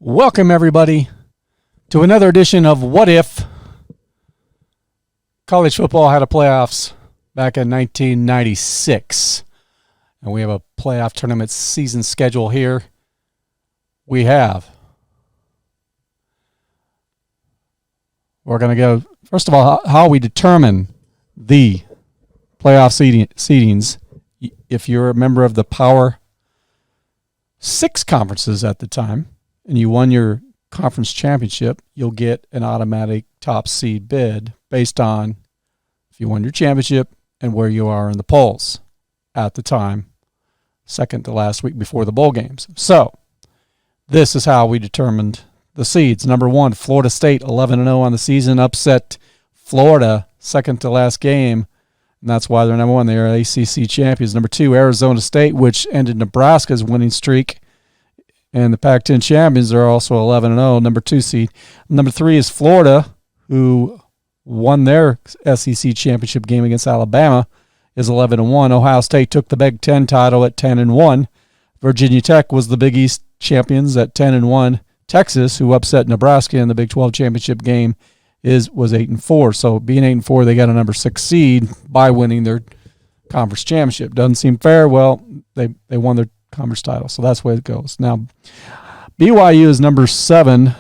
Welcome, everybody, to another edition of What If. College football had a playoffs back in 1996, and we have a playoff tournament season schedule here. We're going to go, first of all, how we determine the playoff seedings. If you're a member of the Power 6 conferences at the time, and you won your conference championship, you'll get an automatic top seed bid based on if you won your championship and where you are in the polls at the time, second to last week before the bowl games. So this is how we determined the seeds. Number 1, Florida State, 11-0 on the season, upset Florida, second to last game, and that's why they're number 1. They're ACC champions. Number 2, Arizona State, which ended Nebraska's winning streak. And the Pac-10 champions are also 11-0, number 2 seed. Number 3 is Florida, who won their SEC championship game against Alabama, is 11-1. Ohio State took the Big Ten title at 10-1. Virginia Tech was the Big East champions at 10-1. Texas, who upset Nebraska in the Big 12 championship game, was 8-4. So being 8-4, they got a number 6 seed by winning their conference championship. Doesn't seem fair. Well, they won their conference title, so that's the way it goes. Now, BYU is number 7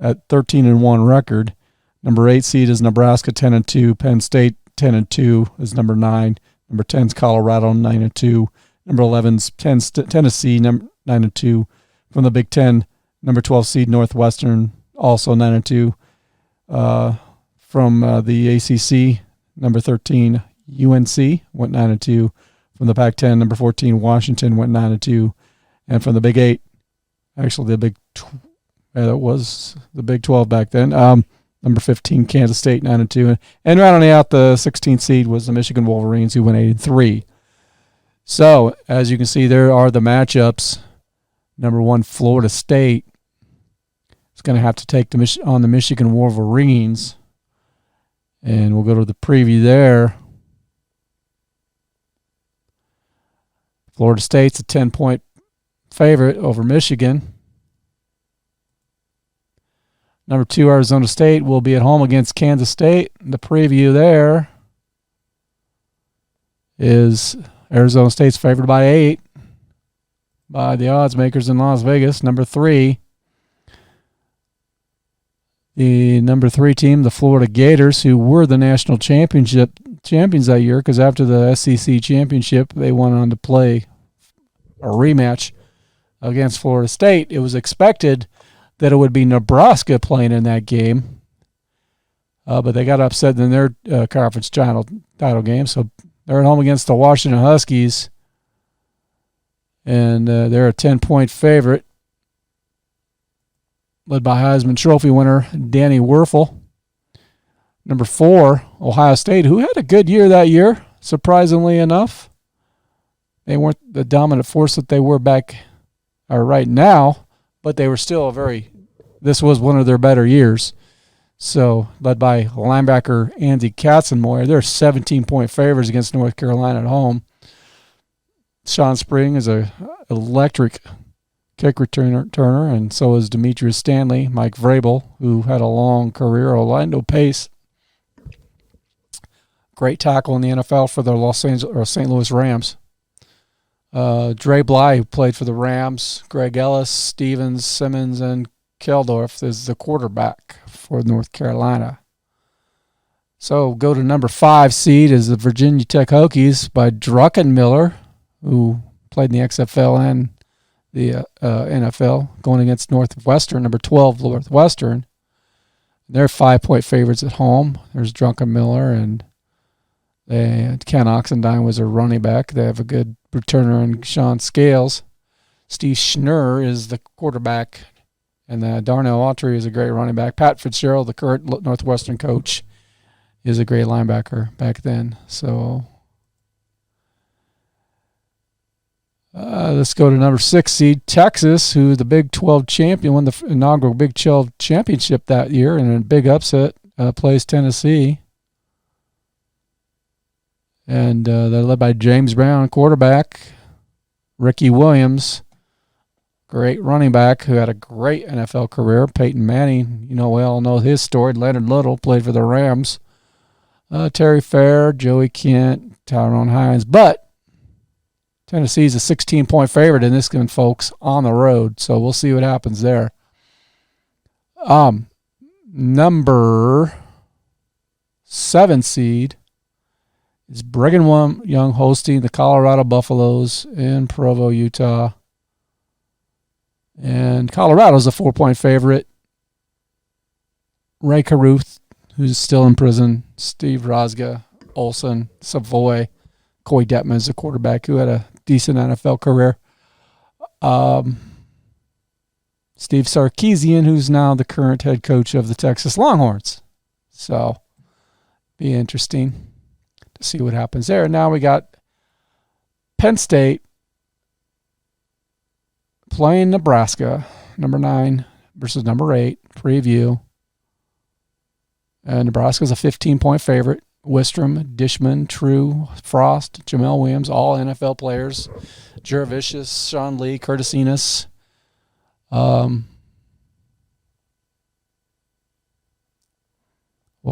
at 13-1 record. Number 8 seed is Nebraska, 10-2. Penn State, 10-2 is number 9. Number 10 is Colorado, 9-2. Number 11 is Tennessee, 9-2. From the Big Ten, number 12 seed Northwestern, also 9-2. From the ACC, number 13 UNC went 9-2. From the Pac-10, number 14, Washington went 9-2, and from the Big 8, actually that was the Big 12 back then. Number 15, Kansas State 9-2, and rounding out the 16th seed was the Michigan Wolverines, who went 8-3. So as you can see, there are the matchups. Number 1, Florida State is going to have to take on the Michigan Wolverines, and we'll go to the preview there. Florida State's a 10-point favorite over Michigan. Number 2, Arizona State will be at home against Kansas State. The preview there is Arizona State's favored by 8 by the odds makers in Las Vegas. Number 3, the number 3 team, the Florida Gators, who were the national champions that year, because after the SEC championship, they went on to play a rematch against Florida State. It was expected that it would be Nebraska playing in that game, but they got upset in their conference title game, so they're at home against the Washington Huskies, and they're a 10-point favorite, led by Heisman Trophy winner Danny Werfel. Number 4, Ohio State, who had a good year that year, surprisingly enough. They weren't the dominant force that they were right now, but they were still this was one of their better years. So, led by linebacker Andy Katzenmoyer, they're 17-point favorites against North Carolina at home. Sean Spring is an electric kick returner, and so is Demetrius Stanley. Mike Vrabel, who had a long career. Orlando Pace, great tackle in the NFL for the St. Louis Rams. Dre Bly, who played for the Rams. Greg Ellis, Stevens, Simmons, and Keldorf is the quarterback for North Carolina. So go to number 5 seed is the Virginia Tech Hokies by Druckenmiller, who played in the XFL and the NFL, going against Northwestern, number 12 Northwestern. They're 5-point favorites at home. There's Druckenmiller, and Ken Oxendine was a running back. They have a good returner in Sean Scales. Steve Schnurr is the quarterback, and Darnell Autry is a great running back. Pat Fitzgerald, the current Northwestern coach, is a great linebacker back then. So let's go to number 6 seed, Texas, who the Big 12 champion, won the inaugural Big 12 championship that year, and in a big upset, plays Tennessee. And they're led by James Brown, quarterback. Ricky Williams, great running back who had a great NFL career. Peyton Manning, we all know his story. Leonard Little played for the Rams. Terry Fair, Joey Kent, Tyrone Hines. But Tennessee's a 16-point favorite in this one, folks, on the road. So we'll see what happens there. Number 7 seed is Brigham Young hosting the Colorado Buffaloes in Provo, Utah. And Colorado's a 4-point favorite. Ray Caruth, who's still in prison, Steve Rosga, Olsen, Savoy, Coy Detman is a quarterback who had a decent NFL career. Steve Sarkisian, who's now the current head coach of the Texas Longhorns. So, be interesting to see what happens there. Now we got Penn State playing Nebraska, number 9 versus number 8, preview. Nebraska's a 15-point favorite. Wistrom, Dishman, True, Frost, Jamel Williams, all NFL players. Jurevicius, Sean Lee, Curtis Enos. We'll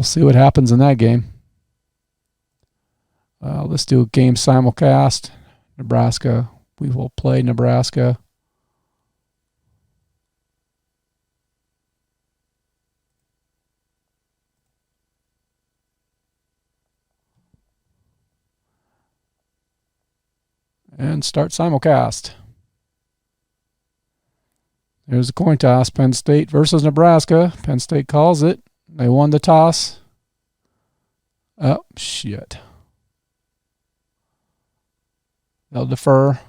see what happens in that game. Let's do a game simulcast. Nebraska. We will play Nebraska. And start simulcast. There's a coin toss. Penn State versus Nebraska. Penn State calls it. They won the toss. Oh, shit. They'll defer.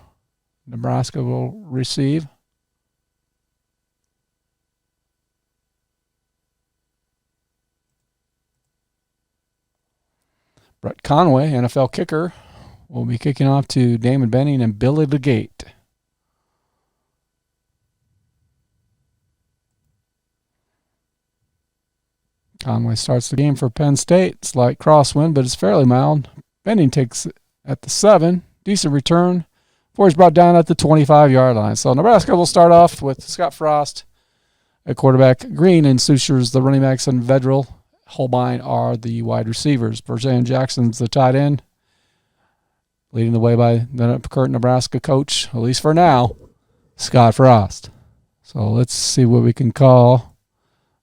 Nebraska will receive. Brett Conway, NFL kicker, will be kicking off to Damon Benning and Billy Legate. Conway starts the game for Penn State. Slight crosswind, but it's fairly mild. Benning takes it at the 7. Decent return. Before he's brought down at the 25-yard line. So Nebraska will start off with Scott Frost at quarterback. Green and Sushers, the running backs, and Vedral. Holbein are the wide receivers. Bergeron Jackson's the tight end. Leading the way by the current Nebraska coach, at least for now, Scott Frost. So let's see what we can call.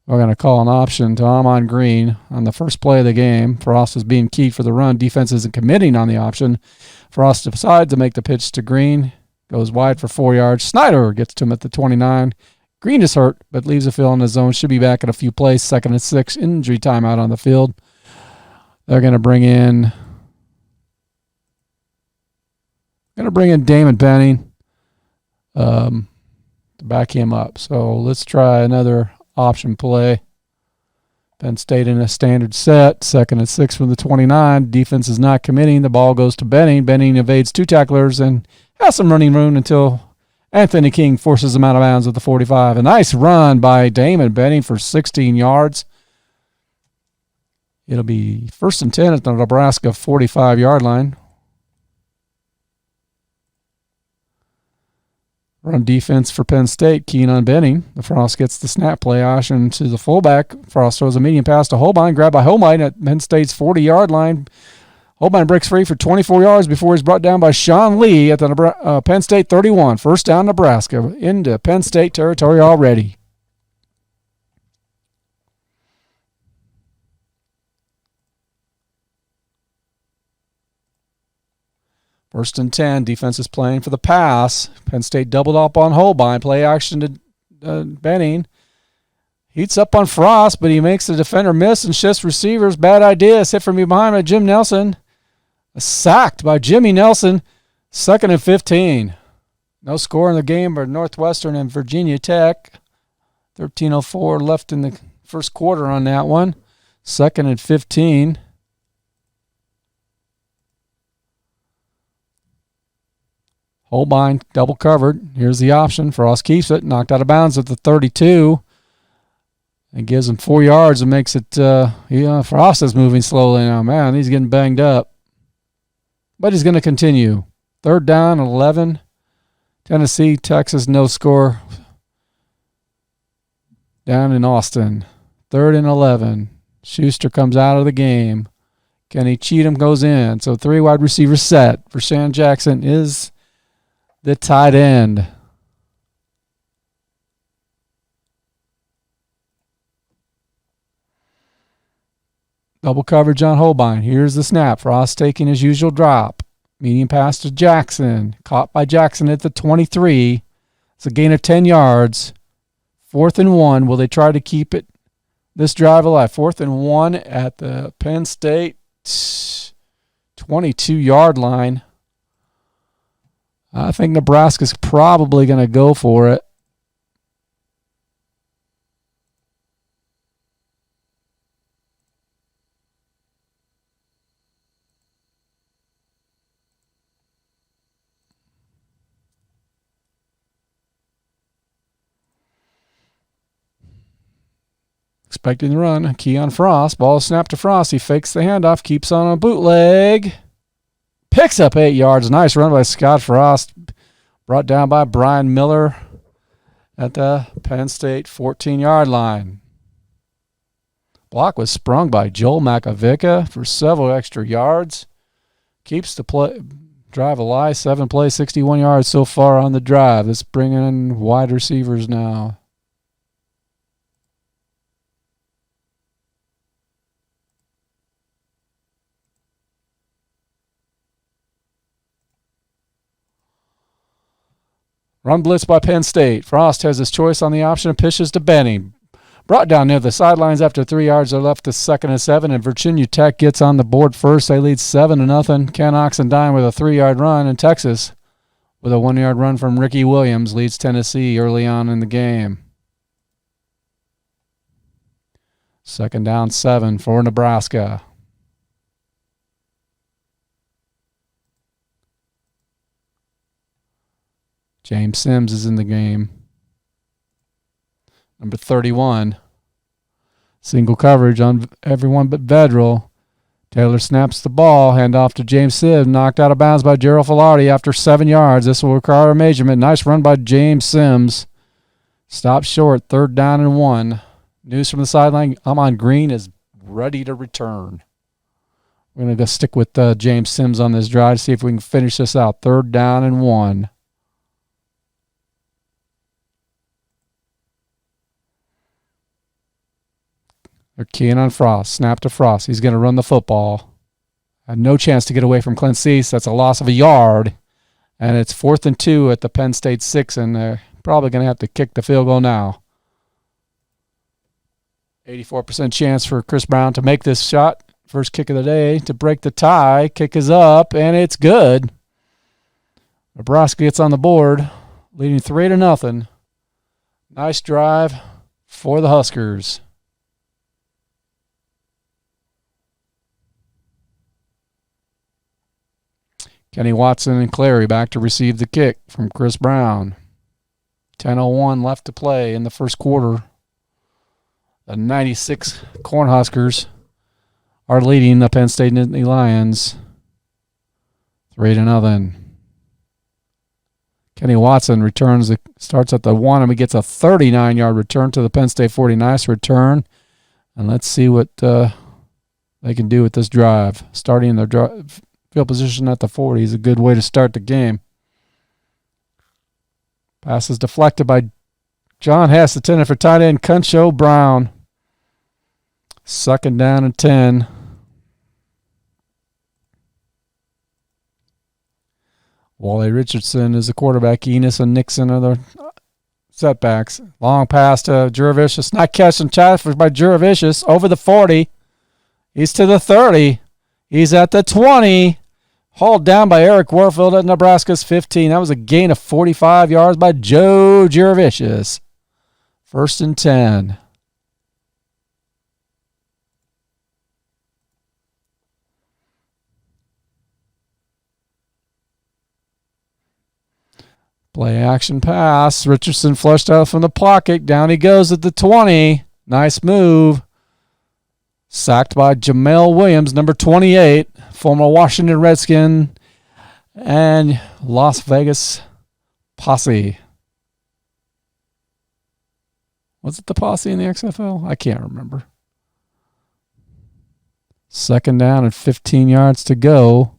We're going to call an option to Amon Green on the first play of the game. Frost is being keyed for the run. Defense isn't committing on the option. Frost decides to make the pitch to Green. Goes wide for 4 yards. Snyder gets to him at the 29. Green is hurt, but leaves a field in the zone. Should be back in a few plays. 2nd and 6. Injury timeout on the field. They're going to bring in Damon Benning to back him up. So let's try another option play. Penn State in a standard set. 2nd and 6 from the 29. Defense is not committing. The ball goes to Benning. Benning evades 2 tacklers and has some running room until Anthony King forces him out of bounds at the 45. A nice run by Damon Benning for 16 yards. It'll be 1st and 10 at the Nebraska 45-yard line. Run defense for Penn State, keen on Benning. The Frost gets the snap play option to the fullback. Frost throws a medium pass to Holbein, grabbed by Holbein at Penn State's 40-yard line. Holbein breaks free for 24 yards before he's brought down by Sean Lee at the Penn State 31. First down, Nebraska into Penn State territory already. First and 10, defense is playing for the pass. Penn State doubled up on Holbein. Play action to Benning. Heats up on Frost, but he makes the defender miss and shifts receivers. Bad idea. Hit from behind by Jim Nelson. Sacked by Jimmy Nelson. 2nd and 15. No score in the game for Northwestern and Virginia Tech. 13:04 left in the first quarter on that one. 2nd and 15. Holbein double covered. Here's the option. Frost keeps it. Knocked out of bounds at the 32. And gives him 4 yards and makes it, Frost is moving slowly now. Man, he's getting banged up. But he's going to continue. 3rd down, 11. Tennessee, Texas, no score. Down in Austin. 3rd and 11. Schuster comes out of the game. Kenny Cheatham goes in. So 3 wide receivers set. Vershawn Jackson is the tight end. Double coverage on Holbein. Here's the snap. Frost taking his usual drop. Medium pass to Jackson. Caught by Jackson at the 23. It's a gain of 10 yards. 4th and 1. Will they try to keep this drive alive? 4th and 1 at the Penn State 22-yard line. I think Nebraska's probably going to go for it. Expecting the run. Keon Frost. Ball snapped to Frost. He fakes the handoff. Keeps on a bootleg. Picks up 8 yards. Nice run by Scott Frost. Brought down by Brian Miller at the Penn State 14-yard line. Block was sprung by Joel Makovica for several extra yards. Keeps the drive alive. 7 plays, 61 yards so far on the drive. Let's bring in wide receivers now. Run blitz by Penn State. Frost has his choice on the option and pitches to Benny. Brought down near the sidelines after 3 yards. They're left to 2nd and 7, and Virginia Tech gets on the board first. They lead 7-0. Ken Oxendine with a 3-yard run, and Texas with a 1-yard run from Ricky Williams leads Tennessee early on in the game. 2nd down 7 for Nebraska. James Sims is in the game. Number 31. Single coverage on everyone but Vedral. Taylor snaps the ball. Handoff to James Sims. Knocked out of bounds by Gerald Filardi after 7 yards. This will require a measurement. Nice run by James Sims. Stopped short. 3rd down and 1. News from the sideline. Amon Green is ready to return. We're going to go stick with James Sims on this drive. See if we can finish this out. 3rd down and 1. They're keying on Frost. Snap to Frost. He's going to run the football. Had no chance to get away from Clint Cease. That's a loss of a yard. And it's 4th and 2 at the Penn State 6, and they're probably going to have to kick the field goal now. 84% chance for Chris Brown to make this shot. First kick of the day to break the tie. Kick is up, and it's good. Nebraska gets on the board, leading 3-0. Nice drive for the Huskers. Kenny Watson and Clary back to receive the kick from Chris Brown. 10:01 left to play in the first quarter. The 96 Cornhuskers are leading the Penn State Nittany Lions 3-0. Kenny Watson starts at the 1, and he gets a 39-yard return to the Penn State 40. Nice return. And let's see what they can do with this drive. Starting their drive. Field position at the 40 is a good way to start the game. Pass is deflected by John Hess, intended for tight end Cuncho Brown. 2nd down and 10. Wally Richardson is the quarterback. Enos and Nixon are the setbacks. Long pass to Juravicius. Not catching challenge by Juravicius. Over the 40. He's to the 30. He's at the 20. Hauled down by Eric Warfield at Nebraska's 15. That was a gain of 45 yards by Joe Juravicius. 1st and 10. Play action pass. Richardson flushed out from the pocket. Down he goes at the 20. Nice move. Sacked by Jamel Williams, number 28, former Washington Redskin and Las Vegas Posse. Was it the Posse in the XFL? I can't remember. Second down and 15 yards to go.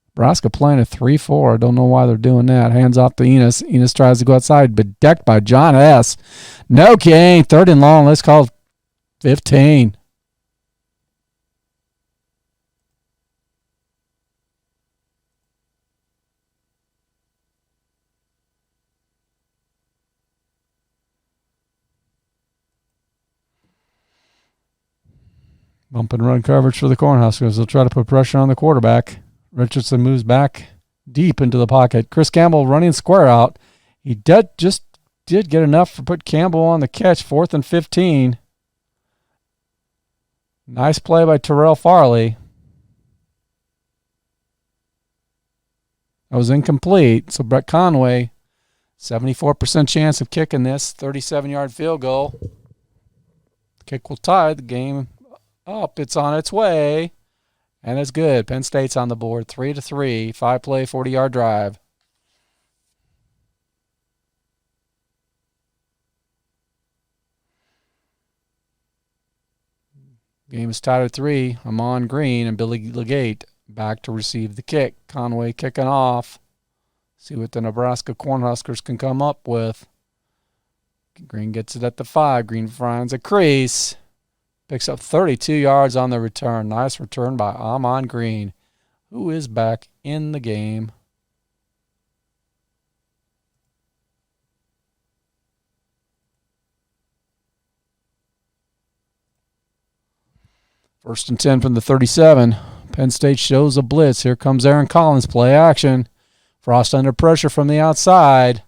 Nebraska playing a 3-4. I don't know why they're doing that. Hands off to Enos. Enos tries to go outside, but decked by John S. No gain. Third and long. Let's call it 15. Bump and run coverage for the Cornhuskers. They'll try to put pressure on the quarterback. Richardson moves back deep into the pocket. Chris Campbell running square out. He did get enough to put Campbell on the catch. 4th and 15. Nice play by Terrell Farley. That was incomplete. So Brett Conway, 74% chance of kicking this 37-yard field goal. Kick will tie the game up. It's on its way. And it's good. Penn State's on the board. 3-3. 5-play, 40-yard drive. Game is tied at 3. Amon Green and Billy Legate back to receive the kick. Conway kicking off. See what the Nebraska Cornhuskers can come up with. Green gets it at the 5. Green finds a crease. Picks up 32 yards on the return. Nice return by Amon Green, who is back in the game. First and 10 from the 37. Penn State shows a blitz. Here comes Aaron Collins. Play action. Frost under pressure from the outside.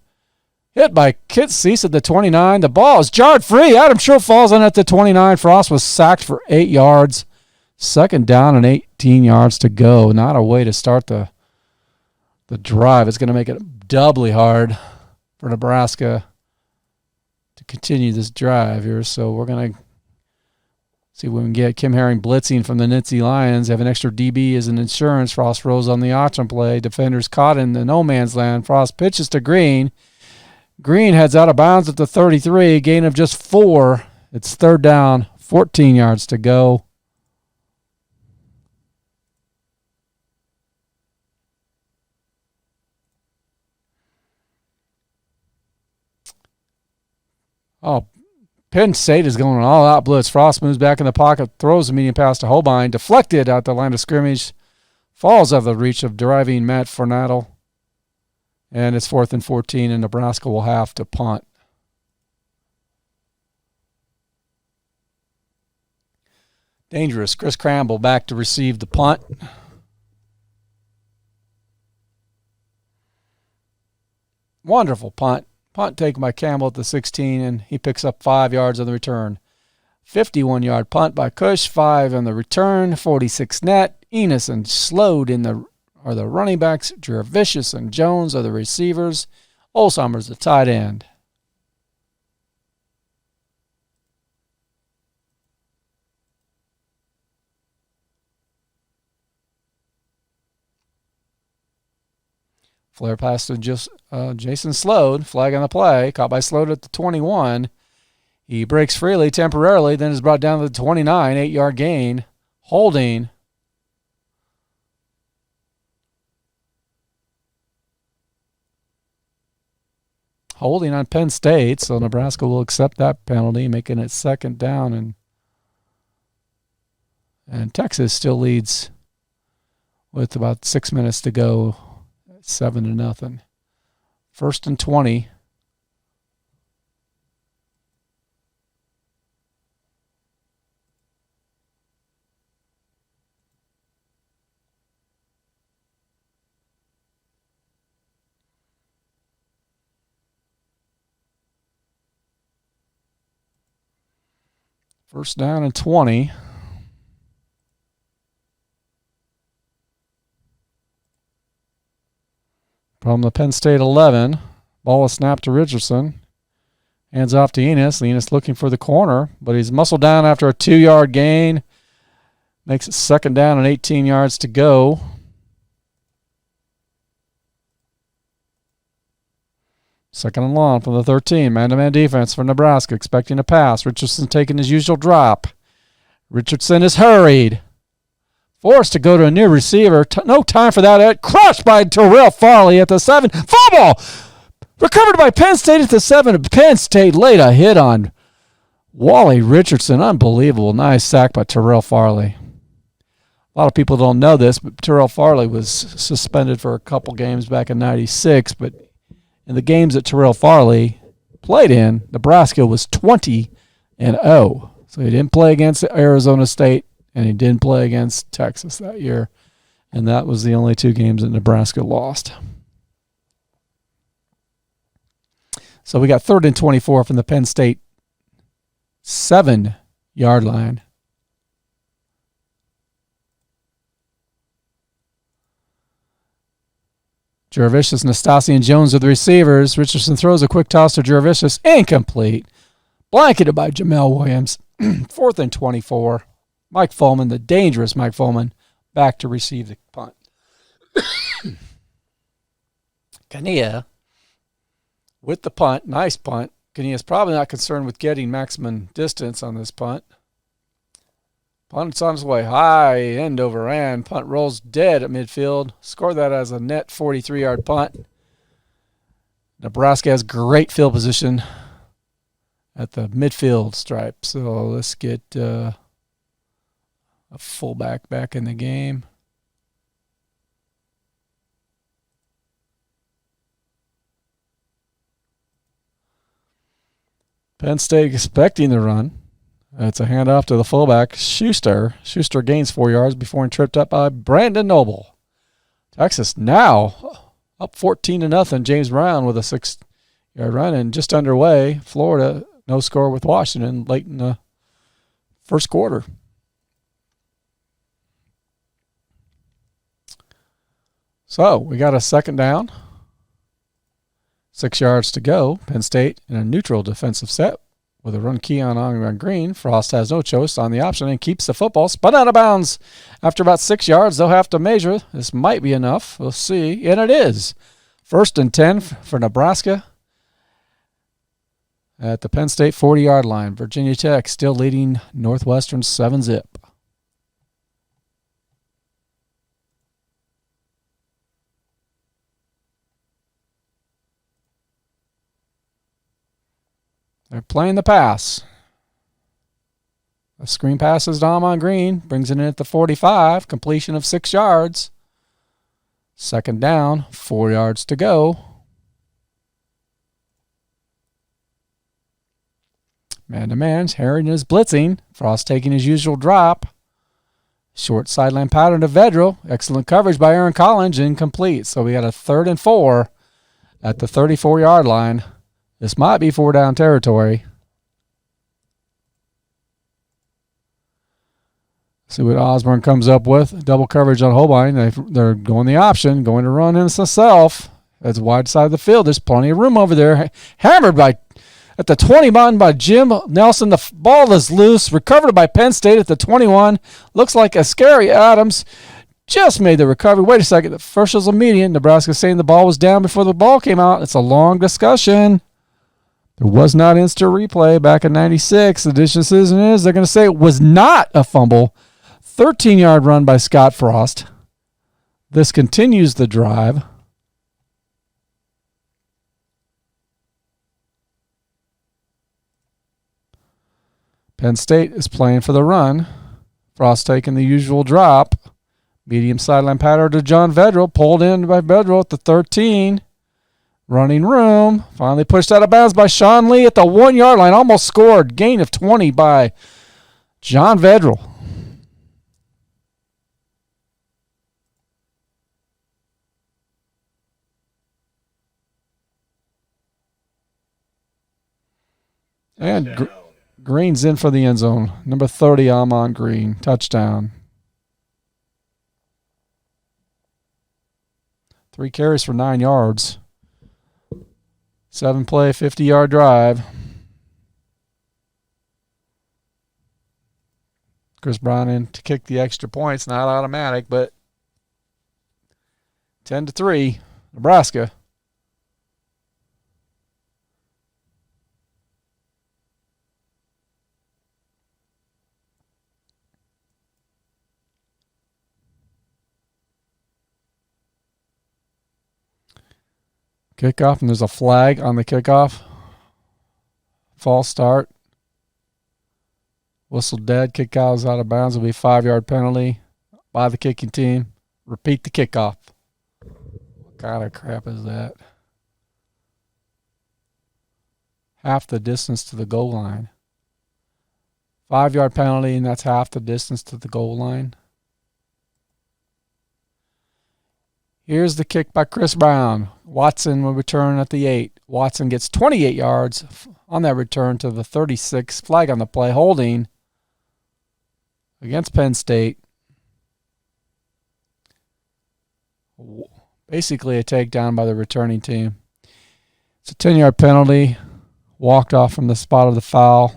Hit by Kit Cease at the 29. The ball is jarred free. Adam Schultz falls on at the 29. Frost was sacked for 8 yards. Second down and 18 yards to go. Not a way to start the drive. It's going to make it doubly hard for Nebraska to continue this drive here. So we're going to see if we can get Kim Herring blitzing from the Nitsy Lions. Have an extra DB as an insurance. Frost rolls on the option play. Defenders caught in the no man's land. Frost pitches to Green. Green heads out of bounds at the 33, gain of just 4. It's third down, 14 yards to go. Oh, Penn State is going all out blitz. Frost moves back in the pocket, throws a medium pass to Holbein, deflected out the line of scrimmage, falls out of the reach of driving Matt Fornadel. And it's 4th and 14, and Nebraska will have to punt. Dangerous. Chris Cramble back to receive the punt. Wonderful punt. Punt taken by Campbell at the 16, and he picks up 5 yards on the return. 51-yard punt by Cush, 5 on the return, 46 net. Enos and Slode are the running backs. Jervicius and Jones are the receivers. Olsheimer's the tight end. Flare pass to Jason Slode. Flag on the play. Caught by Slode at the 21. He breaks freely temporarily, then is brought down to the 29. 8-yard gain. Holding. Holding on Penn State, so Nebraska will accept that penalty, making it second down. And Texas still leads with about 6 minutes to go, 7-0. First and 20. First down and 20. From the Penn State 11. Ball is snapped to Richardson. Hands off to Enos. Enos looking for the corner, but he's muscled down after a 2-yard gain. Makes it second down and 18 yards to go. Second and long from the 13. Man-to-man defense for Nebraska, expecting a pass. Richardson taking his usual drop. Richardson is hurried. Forced to go to a new receiver. No time for that. Crushed by Terrell Farley at the 7. Fumble! Recovered by Penn State at the 7. Penn State laid a hit on Wally Richardson. Unbelievable. Nice sack by Terrell Farley. A lot of people don't know this, but Terrell Farley was suspended for a couple games back in '96, but in the games that Terrell Farley played in, Nebraska was 20-0. So he didn't play against Arizona State, and he didn't play against Texas that year. And that was the only 2 games that Nebraska lost. So we got 3rd and 24 from the Penn State 7-yard line. Jervicius, Nastasi, and Jones are the receivers. Richardson throws a quick toss to Jervicius. Incomplete. Blanketed by Jamel Williams. 4th and 24. Mike Follman, the dangerous Mike Follman, back to receive the punt. Kania with the punt. Nice punt. Kania's probably not concerned with getting maximum distance on this punt. Punt's on its way high, end over end. Punt rolls dead at midfield. Score that as a net 43-yard punt. Nebraska has great field position at the midfield stripe. So let's get a fullback back in the game. Penn State expecting the run. It's a handoff to the fullback, Schuster. Schuster gains 4 yards before being tripped up by Brandon Noble. Texas now up 14-0. James Brown with a 6-yard run and just underway. Florida, no score with Washington late in the first quarter. So we got a second down. 6 yards to go. Penn State in a neutral defensive set. With a run key on Green, Frost has no choice on the option and keeps the football. Spun out of bounds. After about 6 yards, they'll have to measure. This might be enough. We'll see. And it is. 1st and 10 for Nebraska at the Penn State 40-yard line. Virginia Tech still leading Northwestern 7-zip. They're playing the pass. A screen passes to Amon Green. Brings it in at the 45. Completion of 6 yards. Second down. 4 yards to go. Man-to-man. Herring is blitzing. Frost taking his usual drop. Short sideline pattern to Vedral. Excellent coverage by Aaron Collins. Incomplete. So we got a 3rd and 4 at the 34-yard line. This might be 4-down territory. See what Osborne comes up with. Double coverage on Holbein. They're going the option, going to run himself. That's wide side of the field. There's plenty of room over there. Hammered at the 20 by Jim Nelson. The ball is loose. Recovered by Penn State at the 21. Looks like a scary Adams just made the recovery. Wait a second. The first was a median. Nebraska saying the ball was down before the ball came out. It's a long discussion. There was not instant replay back in '96. The decision is they're going to say it was not a fumble. 13-yard run by Scott Frost. This continues the drive. Penn State is playing for the run. Frost taking the usual drop. Medium sideline pattern to John Vedral. Pulled in by Vedral at the 13. Running room. Finally pushed out of bounds by Sean Lee at the 1-yard line. Almost scored. Gain of 20 by John Vedral. And Green's in for the end zone. Number 30, Amon Green. Touchdown. 3 carries for 9 yards. 7-play, 50-yard drive. Chris Brown in to kick the extra points. Not automatic, but 10-3, Nebraska. Kickoff, and there's a flag on the kickoff. False start. Whistle dead. Kickoff is out of bounds. It'll be a 5-yard penalty by the kicking team. Repeat the kickoff. What kind of crap is that? Half the distance to the goal line. 5-yard penalty, and that's half the distance to the goal line. Here's the kick by Chris Brown. Watson will return at the 8. Watson gets 28 yards on that return to the 36. Flag on the play. Holding against Penn State. Basically a takedown by the returning team. It's a 10-yard penalty. Walked off from the spot of the foul.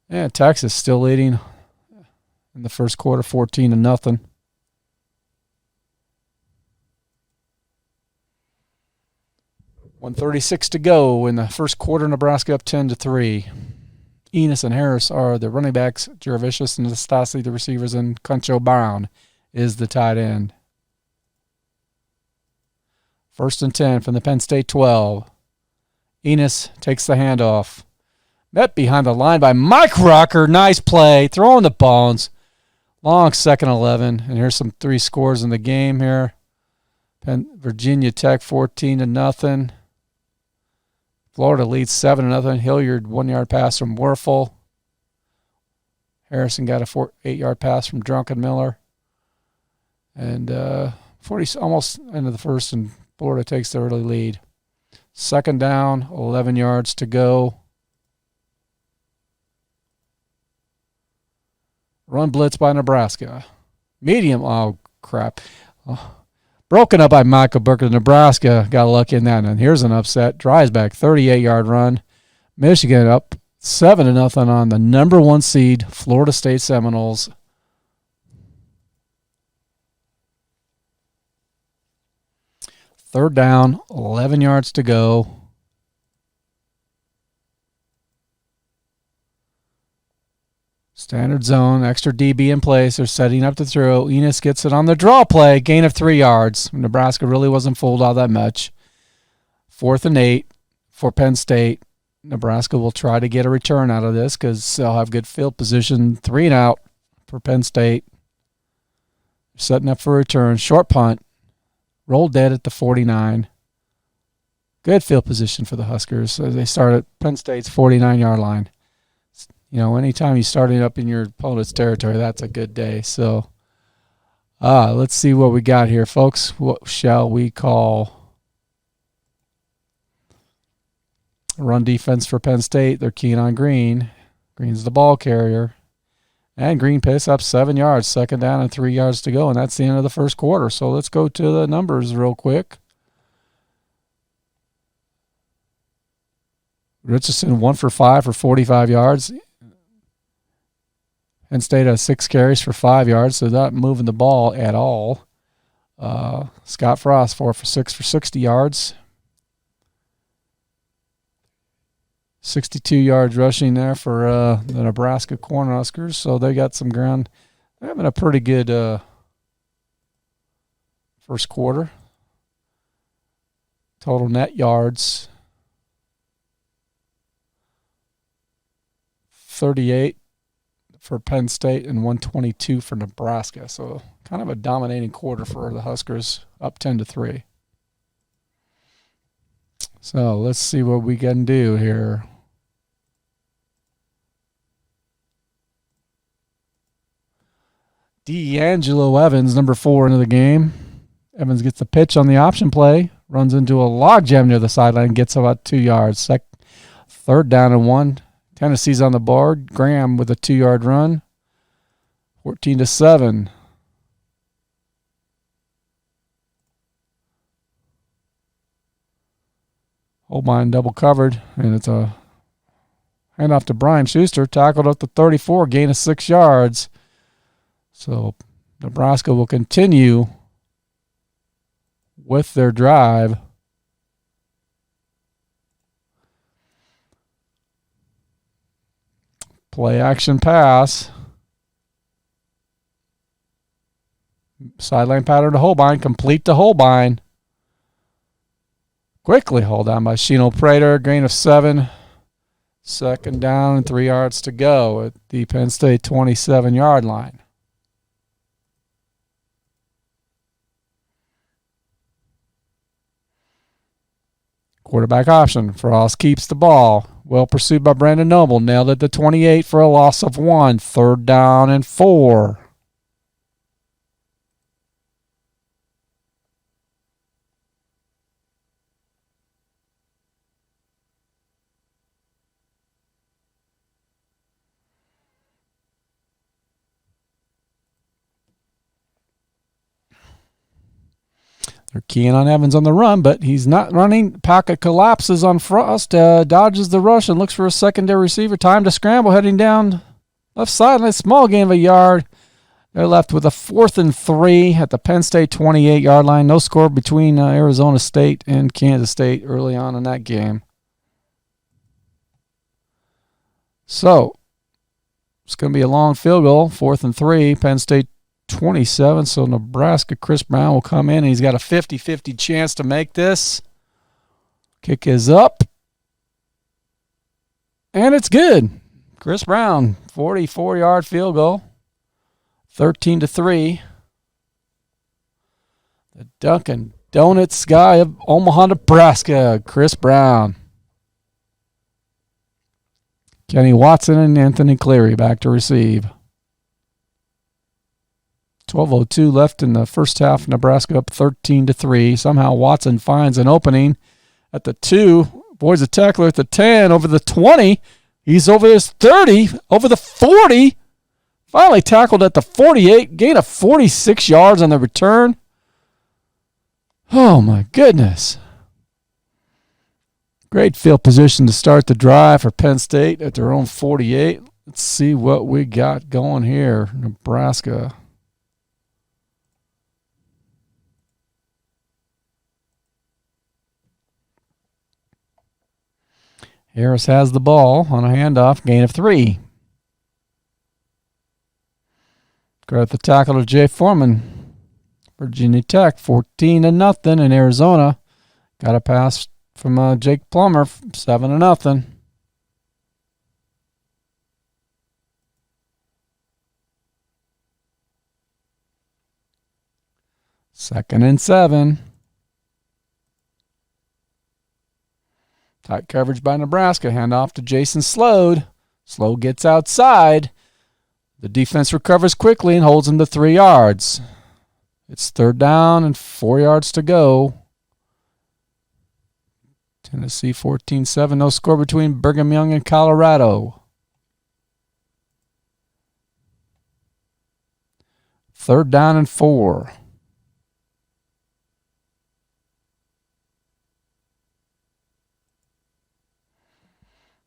And Texas still leading in the first quarter, 14-0. .136 to go in the first quarter. Nebraska up 10-3. Enos and Harris are the running backs. Jurevicius and Stasi the receivers, and Concho Brown is the tight end. 1st and 10 from the Penn State 12. Enos takes the handoff. Met behind the line by Mike Rocker. Nice play. Throwing the bones. Long 2nd 11. And here's some 3 scores in the game here. Virginia Tech 14-0. Florida leads 7-0. Hilliard 1-yard pass from Werfel. Harrison got a 8-yard pass from Drunkenmiller. And 40 almost into the first, and Florida takes the early lead. 2nd down, 11 yards to go. Run blitz by Nebraska. Medium, oh crap. Oh. Broken up by Michael Burke. Nebraska got lucky in that. And here's an upset. Drives back, 38-yard run. Michigan up 7-0 on the number 1 seed, Florida State Seminoles. Third down, 11 yards to go. Standard zone, extra DB in place. They're setting up to throw. Enos gets it on the draw play. Gain of 3 yards. Nebraska really wasn't fooled all that much. 4th and 8 for Penn State. Nebraska will try to get a return out of this because they'll have good field position. 3 and out for Penn State. Setting up for a return. Short punt. Rolled dead at the 49. Good field position for the Huskers. So they start at Penn State's 49-yard line. You know, anytime you're starting up in your opponent's territory, that's a good day. So let's see what we got here, folks. What shall we call run defense for Penn State? They're keen on Green. Green's the ball carrier. And Green picks up 7 yards, 2nd down and 3 yards to go, and that's the end of the first quarter. So let's go to the numbers real quick. Richardson 1 for 5 for 45 yards. Penn State has 6 carries for 5 yards, so not moving the ball at all. Scott Frost 4 for 6 for 60 yards. 62 yards rushing there for the Nebraska Cornhuskers. So they got some ground. They're having a pretty good first quarter. Total net yards, 38 for Penn State and 122 for Nebraska. So kind of a dominating quarter for the Huskers, up 10-3. So let's see what we can do here. D'Angelo Evans, number 4 into the game. Evans gets the pitch on the option play, runs into a logjam near the sideline, gets about 2 yards. 3rd down and 1. Tennessee's on the board. Graham with a 2-yard run. 14-7. Holbein double covered, and it's a handoff to Brian Schuster, tackled up to 34, gain of 6 yards. So Nebraska will continue with their drive. Play action pass. Sideline pattern to Holbein, complete to Holbein. Quickly hauled down by Sheeno Prater. Gain of 7. Second down and 3 yards to go at the Penn State 27-yard line. Quarterback option. Frost keeps the ball. Well pursued by Brandon Noble. Nailed at the 28 for a loss of 1. Third down and 4. They're keying on Evans on the run, but he's not running. Pocket collapses on Frost, dodges the rush and looks for a secondary receiver. Time to scramble, heading down left sideline. Small gain of a yard. They're left with a 4th and 3 at the Penn State 28-yard line. No score between Arizona State and Kansas State early on in that game. So it's going to be a long field goal, 4th and 3, Penn State 27. So Nebraska, Chris Brown will come in, and he's got a 50-50 chance to make this. Kick is up. And it's good. Chris Brown, 44-yard field goal. 13-3. The Dunkin' Donuts guy of Omaha, Nebraska, Chris Brown. Kenny Watson and Anthony Cleary back to receive. 12:02 left in the first half. Nebraska up 13-3. Somehow Watson finds an opening at the 2. Avoids a tackler at the 10. Over the 20. He's over his 30. Over the 40. Finally tackled at the 48. Gain of 46 yards on the return. Oh, my goodness. Great field position to start the drive for Penn State at their own 48. Let's see what we got going here. Nebraska. Harris has the ball on a handoff, gain of 3. Credit the tackle to Jay Foreman. Virginia Tech, 14-0 in Arizona. Got a pass from Jake Plummer, 7-0. Second and 7. Tight coverage by Nebraska. Handoff to Jason Slode. Slode gets outside. The defense recovers quickly and holds him to 3 yards. It's third down and 4 yards to go. Tennessee 14-7. No score between Brigham Young and Colorado. Third down and 4.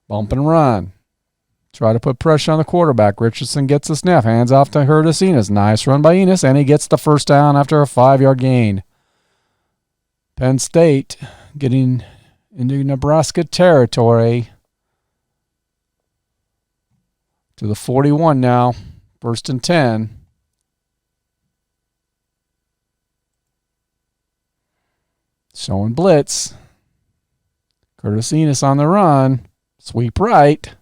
Bump and run. Try to put pressure on the quarterback. Richardson gets the snap. Hands off to Curtis Enos. Nice run by Enos, and he gets the first down after a 5-yard gain. Penn State getting into Nebraska territory. To the 41 now. First and 10. Showing blitz. Curtis Enos on the run. Sweep right.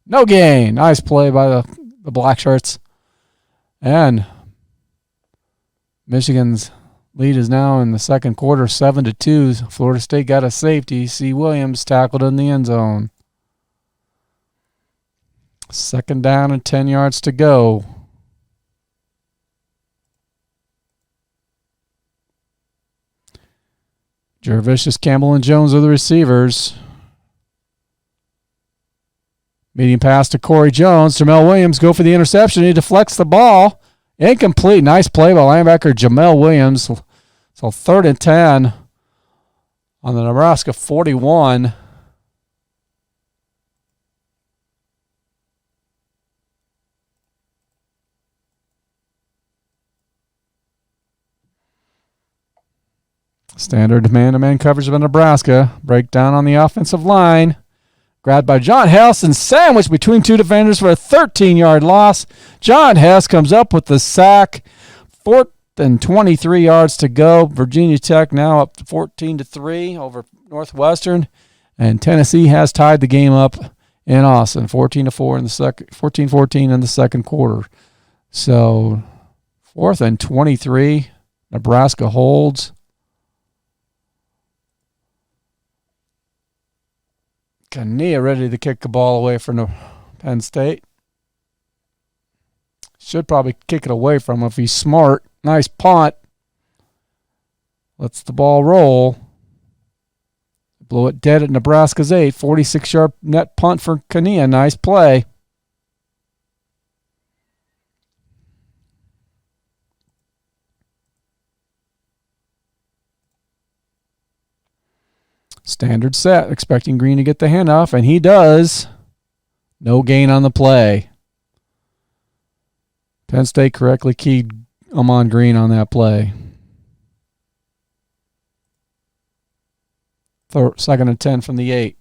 No gain. Nice play by the Black Shirts. And Michigan's lead is now in the second quarter, 7-2. Florida State got a safety. C. Williams tackled in the end zone. Second down and 10 yards to go. Jervicius, Campbell, and Jones are the receivers. Medium pass to Corey Jones. Jamel Williams go for the interception. He deflects the ball. Incomplete. Nice play by linebacker Jamel Williams. So third and 10 on the Nebraska 41. Standard man-to-man coverage of Nebraska. Breakdown on the offensive line. Grabbed by John Hess and sandwiched between two defenders for a 13-yard loss. John Hess comes up with the sack. 4th and 23 yards to go. Virginia Tech now up to 14-3 over Northwestern, and Tennessee has tied the game up in Austin, 14-4 in the second, 14-14 in the second quarter. So 4th and 23, Nebraska holds. Kania ready to kick the ball away from Penn State. Should probably kick it away from him if he's smart. Nice punt. Lets the ball roll. Blow it dead at Nebraska's 8. 46-yard net punt for Kania. Nice play. Standard set. Expecting Green to get the handoff, and he does. No gain on the play. Penn State correctly keyed Amon Green on that play. 2nd and 10 from the 8.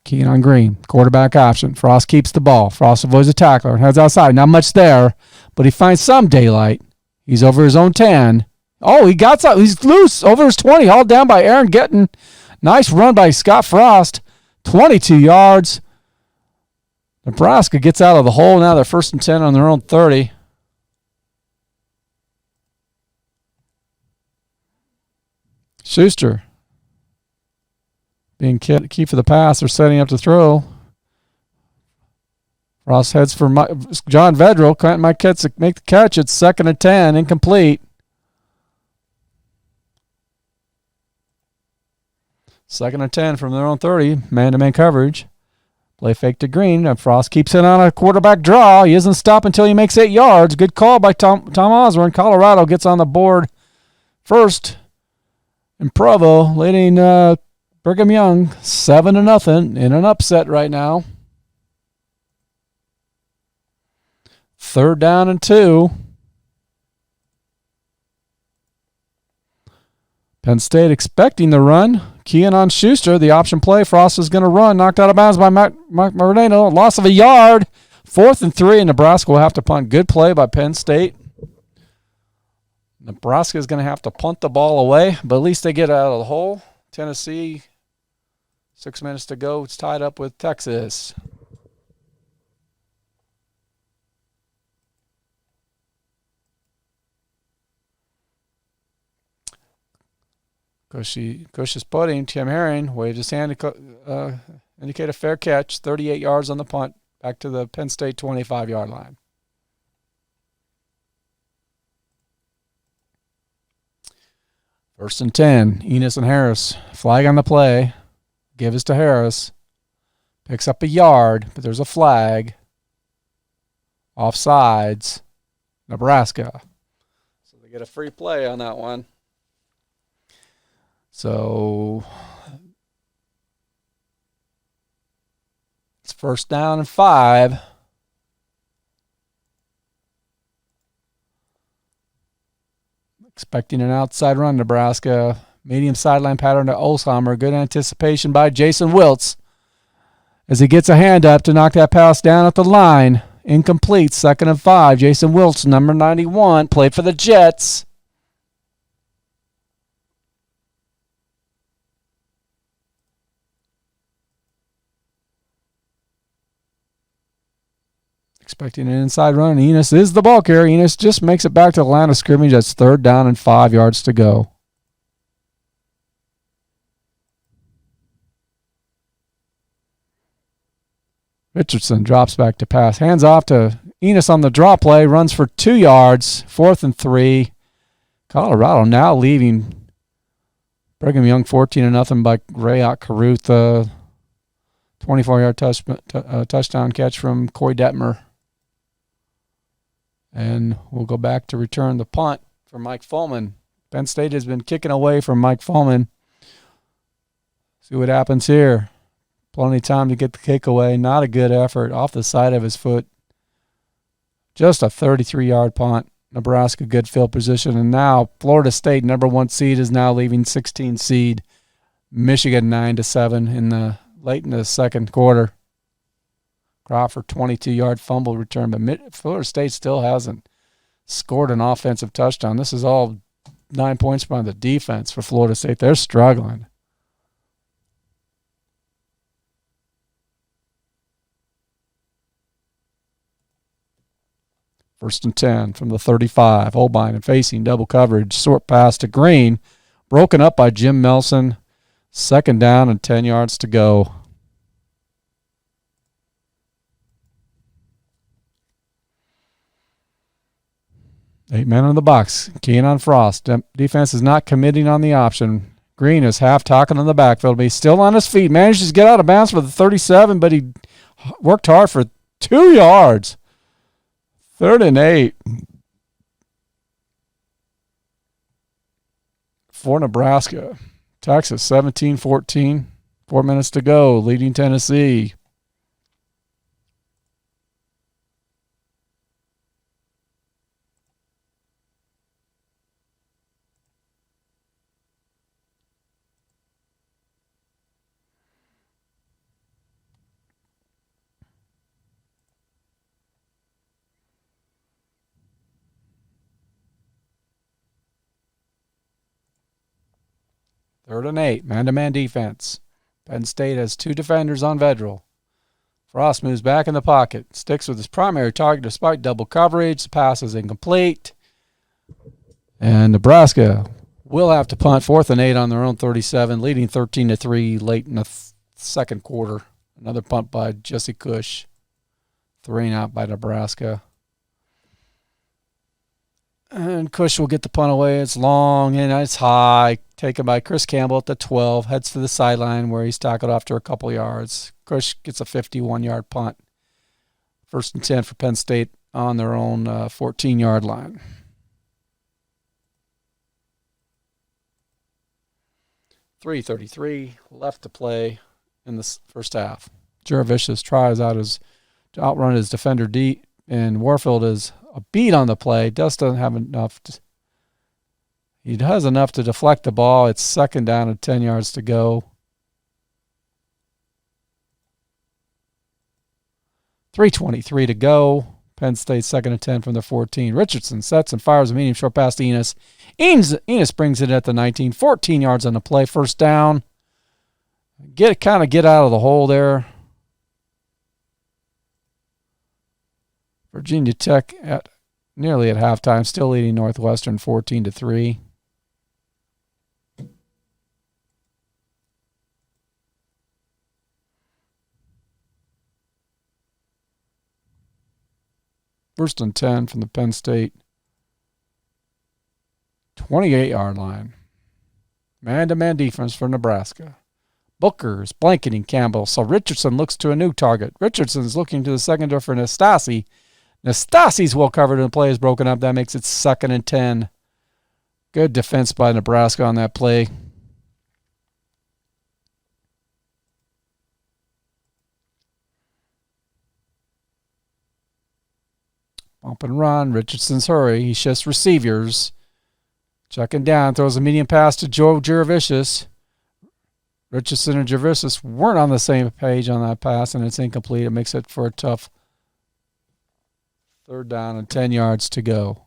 Keying on Green. Quarterback option. Frost keeps the ball. Frost avoids the tackler. Heads outside. Not much there, but he finds some daylight. He's over his own 10. Oh, he got some. He's loose over his 20. Hauled down by Aaron Getton. Nice run by Scott Frost. 22 yards. Nebraska gets out of the hole. Now they're 1st and 10 on their own 30. Schuster being key for the pass. They're setting up to throw. Frost heads for John Vedral. Can't make the catch. It's 2nd and 10. Incomplete. 2nd and 10 from their own 30. Man-to-man coverage. Play fake to Green. And Frost keeps it on a quarterback draw. He doesn't stop until he makes 8 yards. Good call by Tom Osborne. Colorado gets on the board first. And Provo leading Brigham Young 7-0 in an upset right now. 3rd down and 2. Penn State expecting the run. Keying on Schuster, the option play. Frost is going to run. Knocked out of bounds by Mike Moreno. Loss of a yard. 4th and 3, and Nebraska will have to punt. Good play by Penn State. Nebraska is going to have to punt the ball away, but at least they get out of the hole. Tennessee, 6 minutes to go. It's tied up with Texas. Cush is putting. Tim Herring waved his hand to indicate a fair catch. 38 yards on the punt. Back to the Penn State 25-yard line. First and 10. Enos and Harris. Flag on the play. Give us to Harris. Picks up a yard, but there's a flag. Offsides. Nebraska. So they get a free play on that one. So it's 1st down and 5. Expecting an outside run, Nebraska. Medium sideline pattern to Olsheimer. Good anticipation by Jason Wiltz as he gets a hand up to knock that pass down at the line. Incomplete. 2nd and 5. Jason Wiltz, number 91, played for the Jets. Expecting an inside run. Enos is the ball carrier. Enos just makes it back to the line of scrimmage. That's 3rd down and 5 yards to go. Richardson drops back to pass. Hands off to Enos on the draw play. Runs for 2 yards. 4th and 3. Colorado now leaving Brigham Young 14-0 by Rayot Caruth. 24-yard touchdown catch from Coy Detmer. And we'll go back to return the punt for Mike Fulman. Penn State has been kicking away from Mike Fulman. See what happens here. Plenty of time to get the kick away. Not a good effort. Off the side of his foot. Just a 33-yard punt. Nebraska good field position. And now Florida State, number 1 seed, is now leaving 16 seed. Michigan 9-7 late in the second quarter. Crawford 22-yard fumble return, but Florida State still hasn't scored an offensive touchdown. This is all 9 points behind the defense for Florida State. They're struggling. First and 10 from the 35. Holbein and facing double coverage. Short pass to Green. Broken up by Jim Melson. Second down and 10 yards to go. Eight men in the box. Keying on Frost. Defense is not committing on the option. Green is half tackled in the backfield, but he's still on his feet. Manages to get out of bounds for the 37, but he worked hard for 2 yards. 3rd and 8 for Nebraska. Texas 17-14. 4 minutes to go, leading Tennessee. Third and 8, man-to-man defense. Penn State has 2 defenders on Vedral. Frost moves back in the pocket, sticks with his primary target despite double coverage. The pass is incomplete. And Nebraska will have to punt 4th and 8 on their own 37, leading 13-3 late in the second quarter. Another punt by Jesse Cush. 3 out by Nebraska. And Cush will get the punt away. It's long and it's high. Taken by Chris Campbell at the 12. Heads to the sideline where he's tackled after a couple yards. Cush gets a 51-yard punt. 1st and 10 for Penn State on their own 14-yard line. .333 left to play in the first half. Jurevicius tries out to outrun his defender D, and Warfield is a beat on the play. Doesn't have enough. He has enough to deflect the ball. It's 2nd down and 10 yards to go. 3:23 to go. Penn State 2nd and 10 from the 14. Richardson sets and fires a medium short pass to Enos. Enos brings it at the 19. 14 yards on the play. 1st down. Get out of the hole there. Virginia Tech nearly at halftime, still leading Northwestern 14-3. First and 10 from the Penn State 28-yard line. Man-to-man defense for Nebraska. Booker is blanketing Campbell, so Richardson looks to a new target. Richardson's looking to the secondary for Nastasi. Nastasi's well covered and the play is broken up. That makes it 2nd and 10. Good defense by Nebraska on that play. Bump and run. Richardson's hurry. He shifts receivers. Checking down. Throws a medium pass to Joe Jurevicius. Richardson and Jurevicius weren't on the same page on that pass, and it's incomplete. It makes it for a tough 3rd down and 10 yards to go.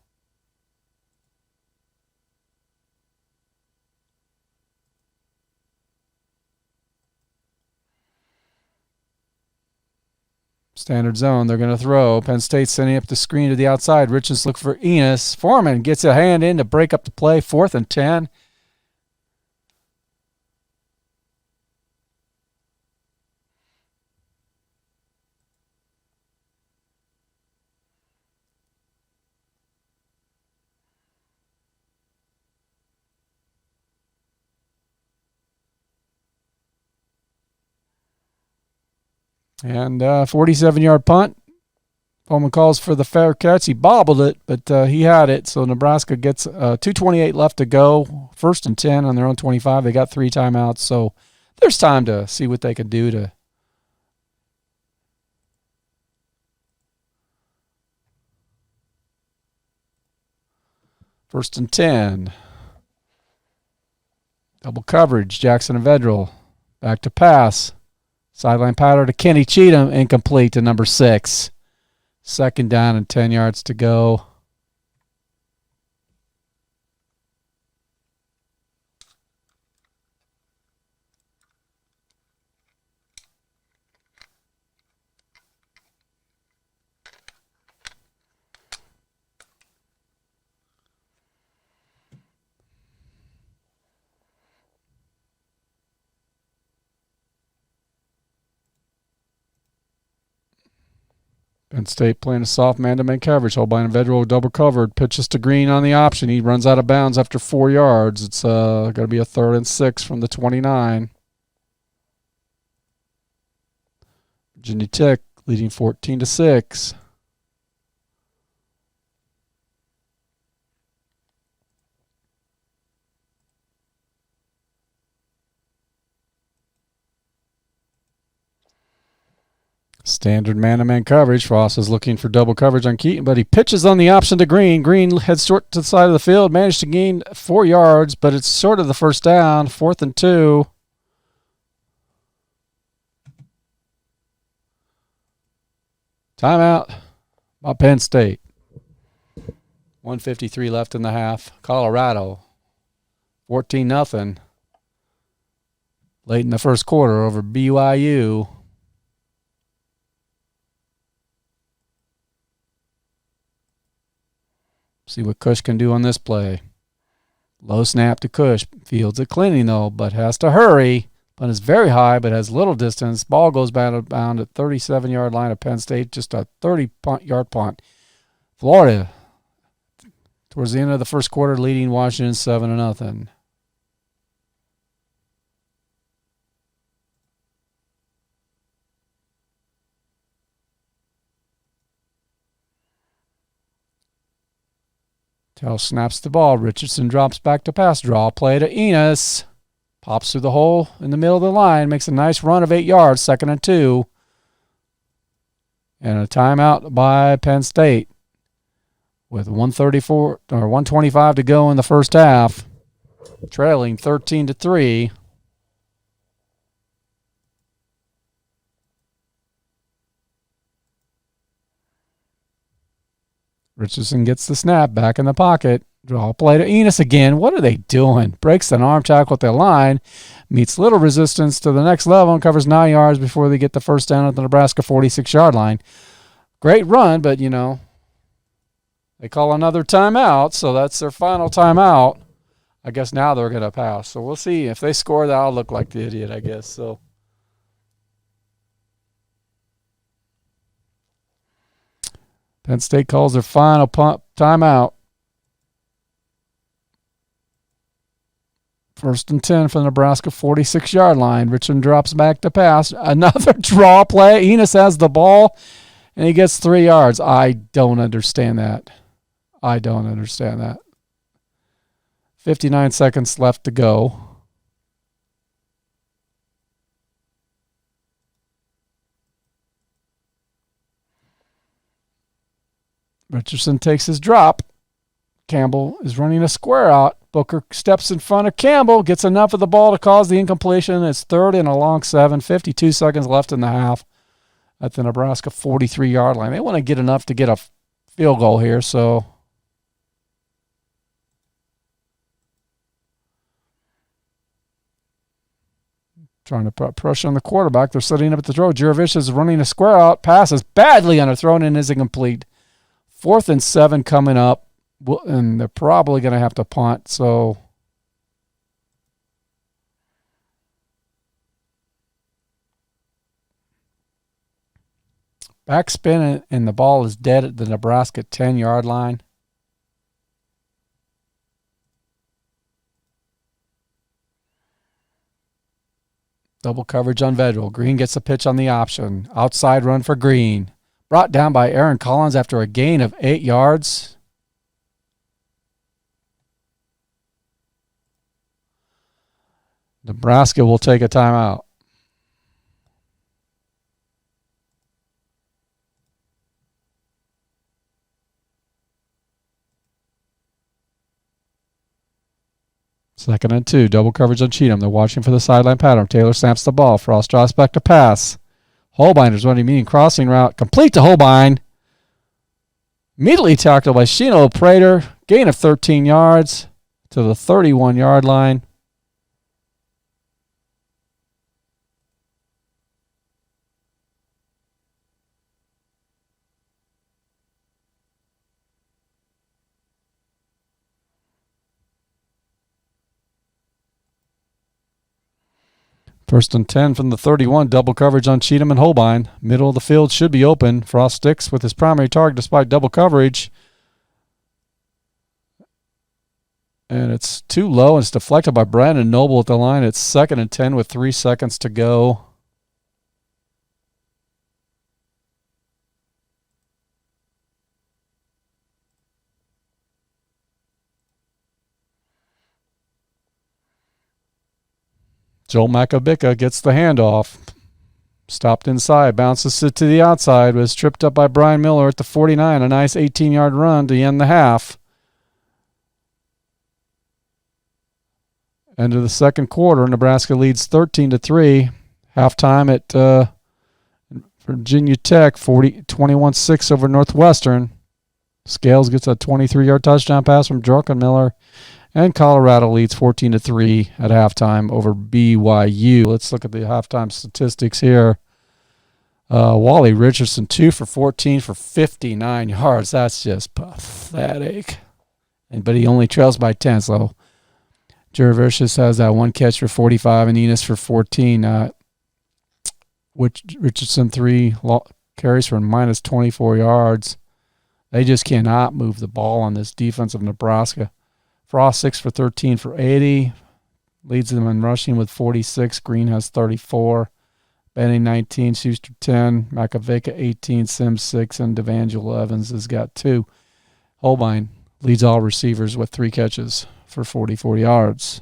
Standard zone. They're going to throw. Penn State sending up the screen to the outside. Richards look for Enos. Foreman gets a hand in to break up the play. 4th and 10. And 47-yard punt. Bowman calls for the fair catch. He bobbled it, but he had it. So Nebraska gets 2:28 left to go. 1st and 10 on their own 25. They got 3 timeouts, so there's time to see what they can do to First and 10. Double coverage. Jackson and Vedral. Back to pass. Sideline pattern to Kenny Cheatham. Incomplete to number 6. 2nd down and 10 yards to go. Penn State playing a soft man-to-man coverage. Holbein and Vedral double covered. Pitches to Green on the option. He runs out of bounds after 4 yards. It's going to be a 3rd and 6 from the 29. Virginia Tech leading 14-6. Standard man-to-man coverage. Frost is looking for double coverage on Keaton, but he pitches on the option to Green. Green heads short to the side of the field, managed to gain 4 yards, but it's sort of the first down, 4th and 2. Timeout by Penn State. 1:53 left in the half. Colorado, 14-0. Late in the first quarter over BYU. See what Cush can do on this play. Low snap to Cush. Fields it cleanly, though, but has to hurry. But is very high, but has little distance. Ball goes bound at 37-yard line of Penn State. Just a 30-yard punt. Florida, towards the end of the first quarter, leading Washington 7-0. Tell snaps the ball. Richardson drops back to pass. Draw play to Enos. Pops through the hole in the middle of the line. Makes a nice run of 8 yards. 2nd and 2. And a timeout by Penn State with 125 to go in the first half. Trailing 13-3. Richardson gets the snap back in the pocket. Draw play to Enos again. What are they doing? Breaks an arm tackle at the line. Meets little resistance to the next level and covers 9 yards before they get the first down at the Nebraska 46-yard line. Great run, but, they call another timeout, so that's their final timeout. I guess now they're going to pass. So we'll see. If they score, that'll look like the idiot, I guess. So Penn State calls their final timeout. 1st and 10 from the Nebraska 46-yard line. Richardson drops back to pass. Another draw play. Enos has the ball, and he gets 3 yards. I don't understand that. 59 seconds left to go. Richardson takes his drop. Campbell is running a square out. Booker steps in front of Campbell, gets enough of the ball to cause the incompletion. It's 3rd and a long 7, 52 seconds left in the half at the Nebraska 43-yard line. They want to get enough to get a field goal here, so trying to put pressure on the quarterback. They're setting up at the throw. Juravich is running a square out. Pass is badly underthrown and is incomplete. 4th and 7 coming up, and they're probably going to have to punt. So backspin, and the ball is dead at the Nebraska 10-yard line. Double coverage on Vedral. Green gets a pitch on the option. Outside run for Green. Brought down by Aaron Collins after a gain of 8 yards. Nebraska will take a timeout. Second and 2. Double coverage on Cheatham. They're watching for the sideline pattern. Taylor snaps the ball. Frost draws back to pass. Holbein is running mean crossing route. Complete to Holbein. Immediately tackled by Shino Prater. Gain of 13 yards to the 31-yard line. First and 10 from the 31. Double coverage on Cheatham and Holbein. Middle of the field should be open. Frost sticks with his primary target despite double coverage. And it's too low, and it's deflected by Brandon Noble at the line. It's 2nd and 10 with 3 seconds to go. Joel Makovicka gets the handoff. Stopped inside, bounces it to the outside, was tripped up by Brian Miller at the 49. A nice 18-yard run to end the half. End of the second quarter, Nebraska leads 13-3. Halftime at Virginia Tech, 21-6 over Northwestern. Scales gets a 23-yard touchdown pass from Druckenmiller. And Colorado leads 14-3 at halftime over BYU. Let's look at the halftime statistics here. Wally Richardson, 2 for 14 for 59 yards. That's just pathetic. But he only trails by 10, so Jurevicius has that one catch for 45 and Enos for 14. Which Richardson 3 carries for minus 24 yards. They just cannot move the ball on this defense of Nebraska. Frost 6 for 13 for 80. Leads them in rushing with 46. Green has 34. Benning 19. Schuster 10. Makovicka 18. Sims 6. And Devangelo Evans has got 2. Holbein leads all receivers with 3 catches for 44 yards.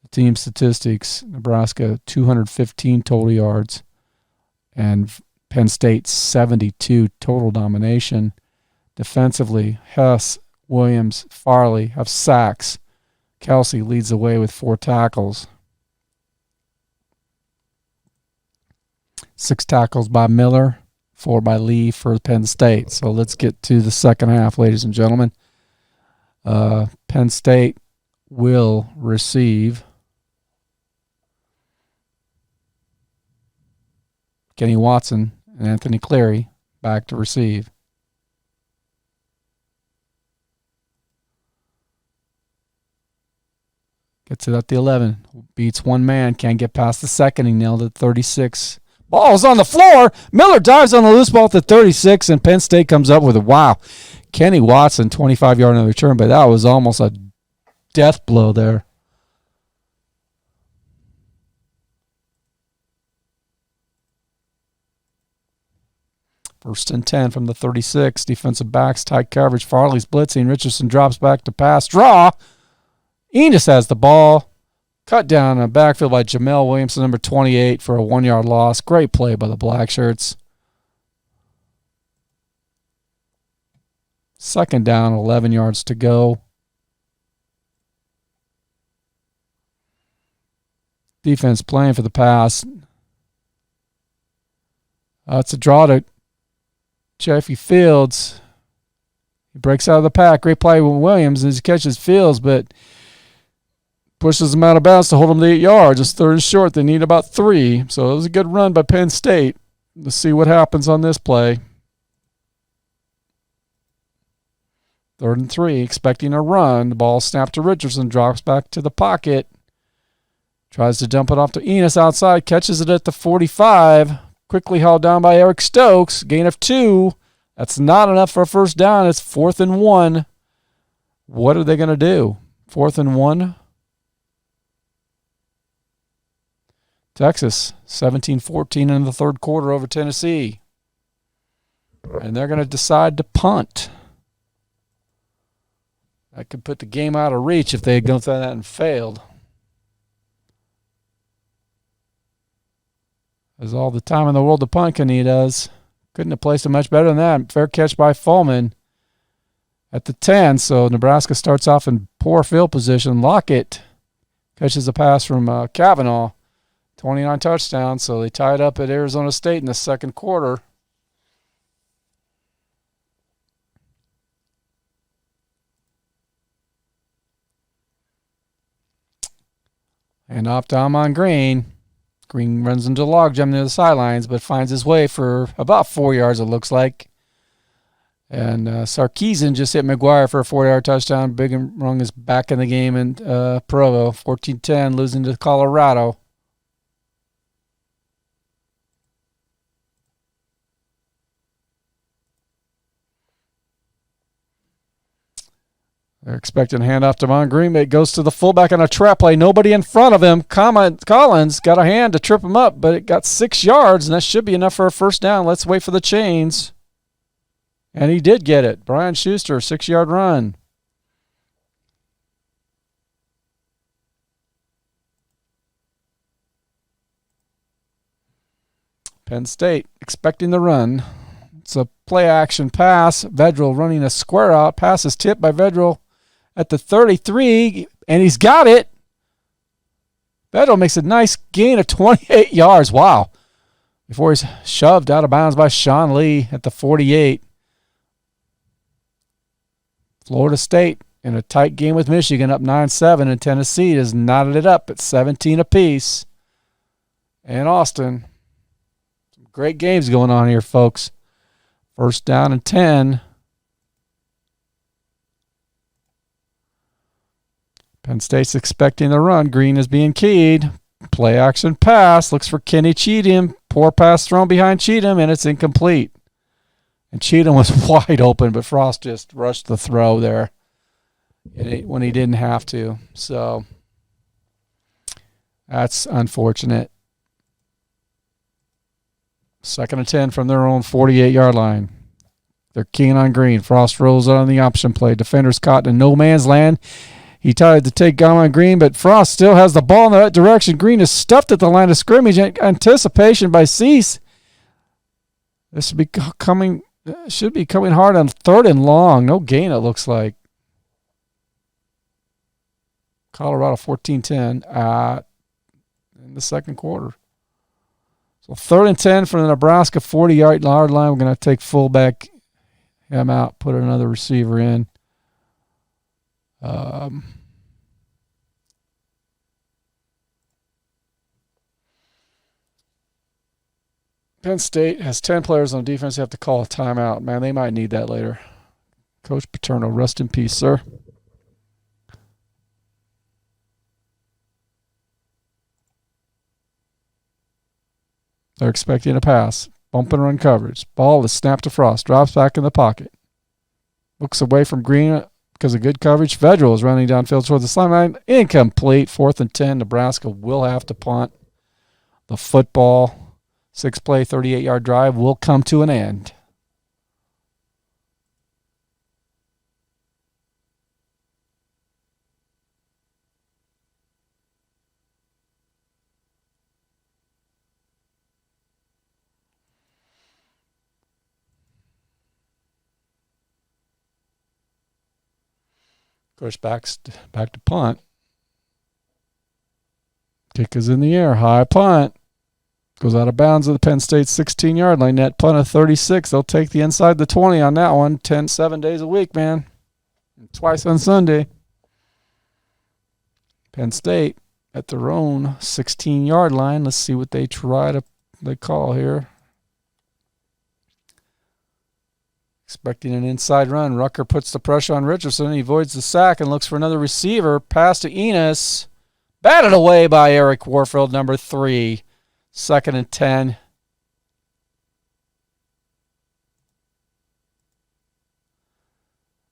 The team statistics, Nebraska 215 total yards. And Penn State 72 total domination. Defensively, Hess, Williams, Farley have sacks. Kelsey leads the way with 4 tackles. 6 tackles by Miller, 4 by Lee for Penn State. So let's get to the second half, ladies and gentlemen. Penn State will receive Kenny Watson and Anthony Cleary back to receive. Gets it at the 11. Beats one man. Can't get past the second. He nailed it 36. Ball's on the floor. Miller dives on the loose ball at the 36, and Penn State comes up with a wow. Kenny Watson, 25-yard on the return, but that was almost a death blow there. First and 10 from the 36. Defensive backs, tight coverage. Farley's blitzing. Richardson drops back to pass. Draw. Enos has the ball. Cut down in the backfield by Jamel Williamson, number 28, for a 1-yard loss. Great play by the Black Shirts. Second down, 11 yards to go. Defense playing for the pass. It's a draw to Jeffy Fields. He breaks out of the pack. Great play with Williams as he catches Fields, but pushes him out of bounds to hold him to 8 yards. It's 3rd and short. They need about 3. So it was a good run by Penn State. Let's see what happens on this play. 3rd and 3, expecting a run. The ball snapped to Richardson, drops back to the pocket. Tries to dump it off to Enos outside, catches it at the 45. Quickly hauled down by Eric Stokes. Gain of 2. That's not enough for a first down. It's 4th and 1. What are they going to do? 4th and 1. Texas, 17-14 in the third quarter over Tennessee. And they're going to decide to punt. That could put the game out of reach if they had gone through that and failed. There's all the time in the world to punt, Kenny does. Couldn't have placed it much better than that. Fair catch by Fulman at the 10. So Nebraska starts off in poor field position. Lockett catches a pass from Kavanaugh. 29 touchdowns, so they tied up at Arizona State in the second quarter. And off to Amon Green. Green runs into the logjam near the sidelines, but finds his way for about 4 yards, it looks like. And Sarkeesian just hit McGuire for a 4-yard touchdown. Big and Rung is back in the game in Provo. 14-10, losing to Colorado. They're expecting a handoff to Von Green, but it goes to the fullback on a trap play. Nobody in front of him. Collins got a hand to trip him up, but it got 6 yards, and that should be enough for a first down. Let's wait for the chains. And he did get it. Brian Schuster, 6-yard run. Penn State expecting the run. It's a play-action pass. Vedral running a square out. Pass is tipped by Vedral at the 33, and he's got it. Vedral makes a nice gain of 28 yards. Wow. Before he's shoved out of bounds by Sean Lee at the 48. Florida State in a tight game with Michigan up 9-7, and Tennessee has knotted it up at 17 apiece. And Austin. Some great games going on here, folks. First down and 10. Penn State's expecting the run. Green is being keyed. Play action pass. Looks for Kenny Cheatham. Poor pass thrown behind Cheatham, and it's incomplete. And Cheatham was wide open, but Frost just rushed the throw there when he didn't have to. So that's unfortunate. 2nd and 10 from their own 48-yard line. They're keen on Green. Frost rolls on the option play. Defenders caught in no man's land. He tried to take on Green, but Frost still has the ball in the right direction. Green is stuffed at the line of scrimmage. Anticipation by Cease. This should be coming hard on 3rd and long. No gain, it looks like. Colorado 14-10 in the second quarter. So 3rd and 10 from the Nebraska 40-yard line. We're going to take fullback him out, put another receiver in. Penn State has 10 players on defense. They have to call a timeout. Man, they might need that later. Coach Paterno, rest in peace, sir. They're expecting a pass. Bump and run coverage. Ball is snapped to Frost. Drops back in the pocket. Looks away from Green because of good coverage. Vedral is running downfield towards the sideline. Incomplete. 4th and 10. Nebraska will have to punt. The football, 6-play, 38-yard drive will come to an end. Of course, back to punt. Kick is in the air. High punt. Goes out of bounds at the Penn State 16-yard line. Net punt of 36. They'll take the inside the 20 on that one. 7 days a week, man. Twice on Sunday. Penn State at their own 16-yard line. Let's see what they call here. Expecting an inside run. Rucker puts the pressure on Richardson. He avoids the sack and looks for another receiver. Pass to Enos. Batted away by Eric Warfield, number 3. 2nd and 10.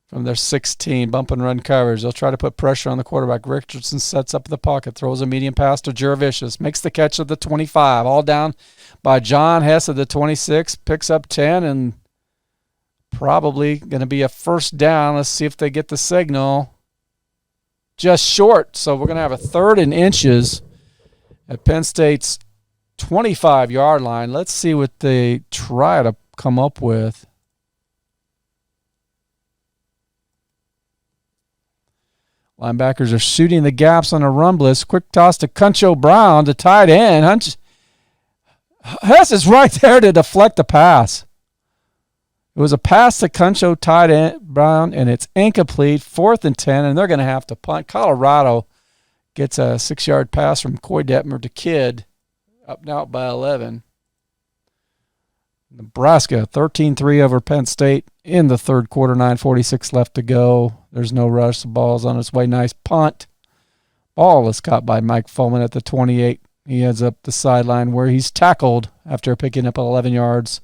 From their 16, bump and run coverage. They'll try to put pressure on the quarterback. Richardson sets up in the pocket, throws a medium pass to Jurevicius. Makes the catch at the 25. All down by John Hess at the 26. Picks up 10 and probably going to be a first down. Let's see if they get the signal. Just short. So we're going to have a 3rd and inches at Penn State's 25-yard line. Let's see what they try to come up with. Linebackers are shooting the gaps on a run blitz. Quick toss to Cuncho Brown, the tight end. Hess is right there to deflect the pass. It was a pass to Cuncho tight end Brown, and it's incomplete. 4th and 10, and they're going to have to punt. Colorado gets a 6-yard pass from Coy Detmer to Kidd, up and out by 11. Nebraska 13-3 over Penn State in the third quarter. 9:46 left to go. There's no rush. The ball's on its way. Nice punt. Ball is caught by Mike Foreman at the 28. He heads up the sideline where he's tackled after picking up 11 yards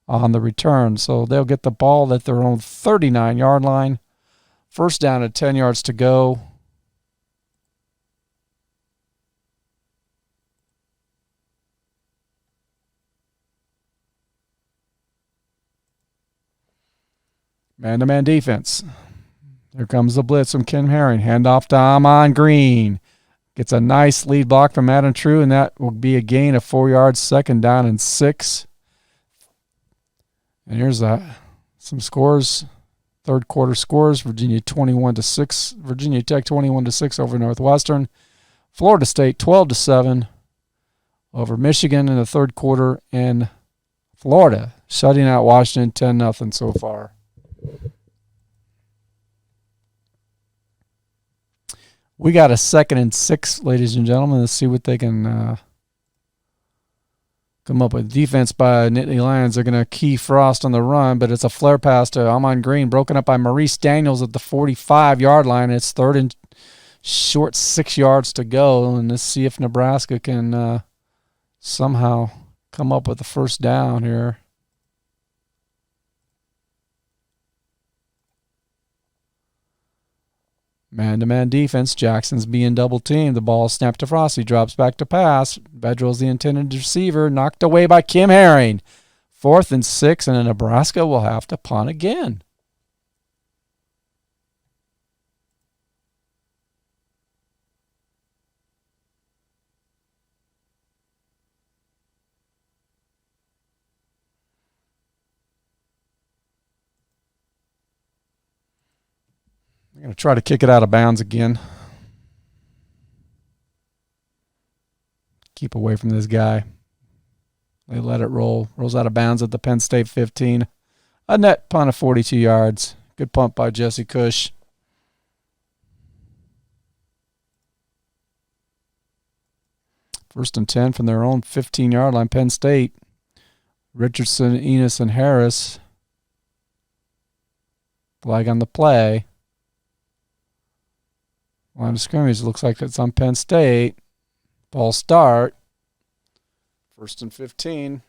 on the return. So they'll get the ball at their own 39-yard line. First down at 10 yards to go. Man-to-man defense. Here comes the blitz from Kim Herring. Handoff to Amon Green. Gets a nice lead block from Adam True, and that will be a gain of 4 yards, 2nd down and 6. And here's some scores. Third quarter scores: Virginia 21-6. Virginia Tech 21-6 over Northwestern. Florida State 12-7 over Michigan in the third quarter, and Florida shutting out Washington 10-0 so far. We got a 2nd and 6, ladies and gentlemen. Let's see what they can come up with. Defense by Nittany Lions. They're going to key Frost on the run, but it's a flare pass to Amon Green, broken up by Maurice Daniels at the 45-yard line. It's 3rd and short, 6 yards to go, and let's see if Nebraska can somehow come up with a first down here. Man-to-man defense. Jackson's being double-teamed. The ball snapped to Frost. He drops back to pass. Bedrell's the intended receiver. Knocked away by Kim Herring. 4th and 6, and Nebraska will have to punt again. I'm going to try to kick it out of bounds again. Keep away from this guy. They let it roll. Rolls out of bounds at the Penn State 15. A net punt of 42 yards. Good punt by Jesse Cush. First and 10 from their own 15-yard line, Penn State. Richardson, Enos, and Harris. Flag on the play. Line of scrimmage looks like it's on Penn State. Ball start. 1st and 15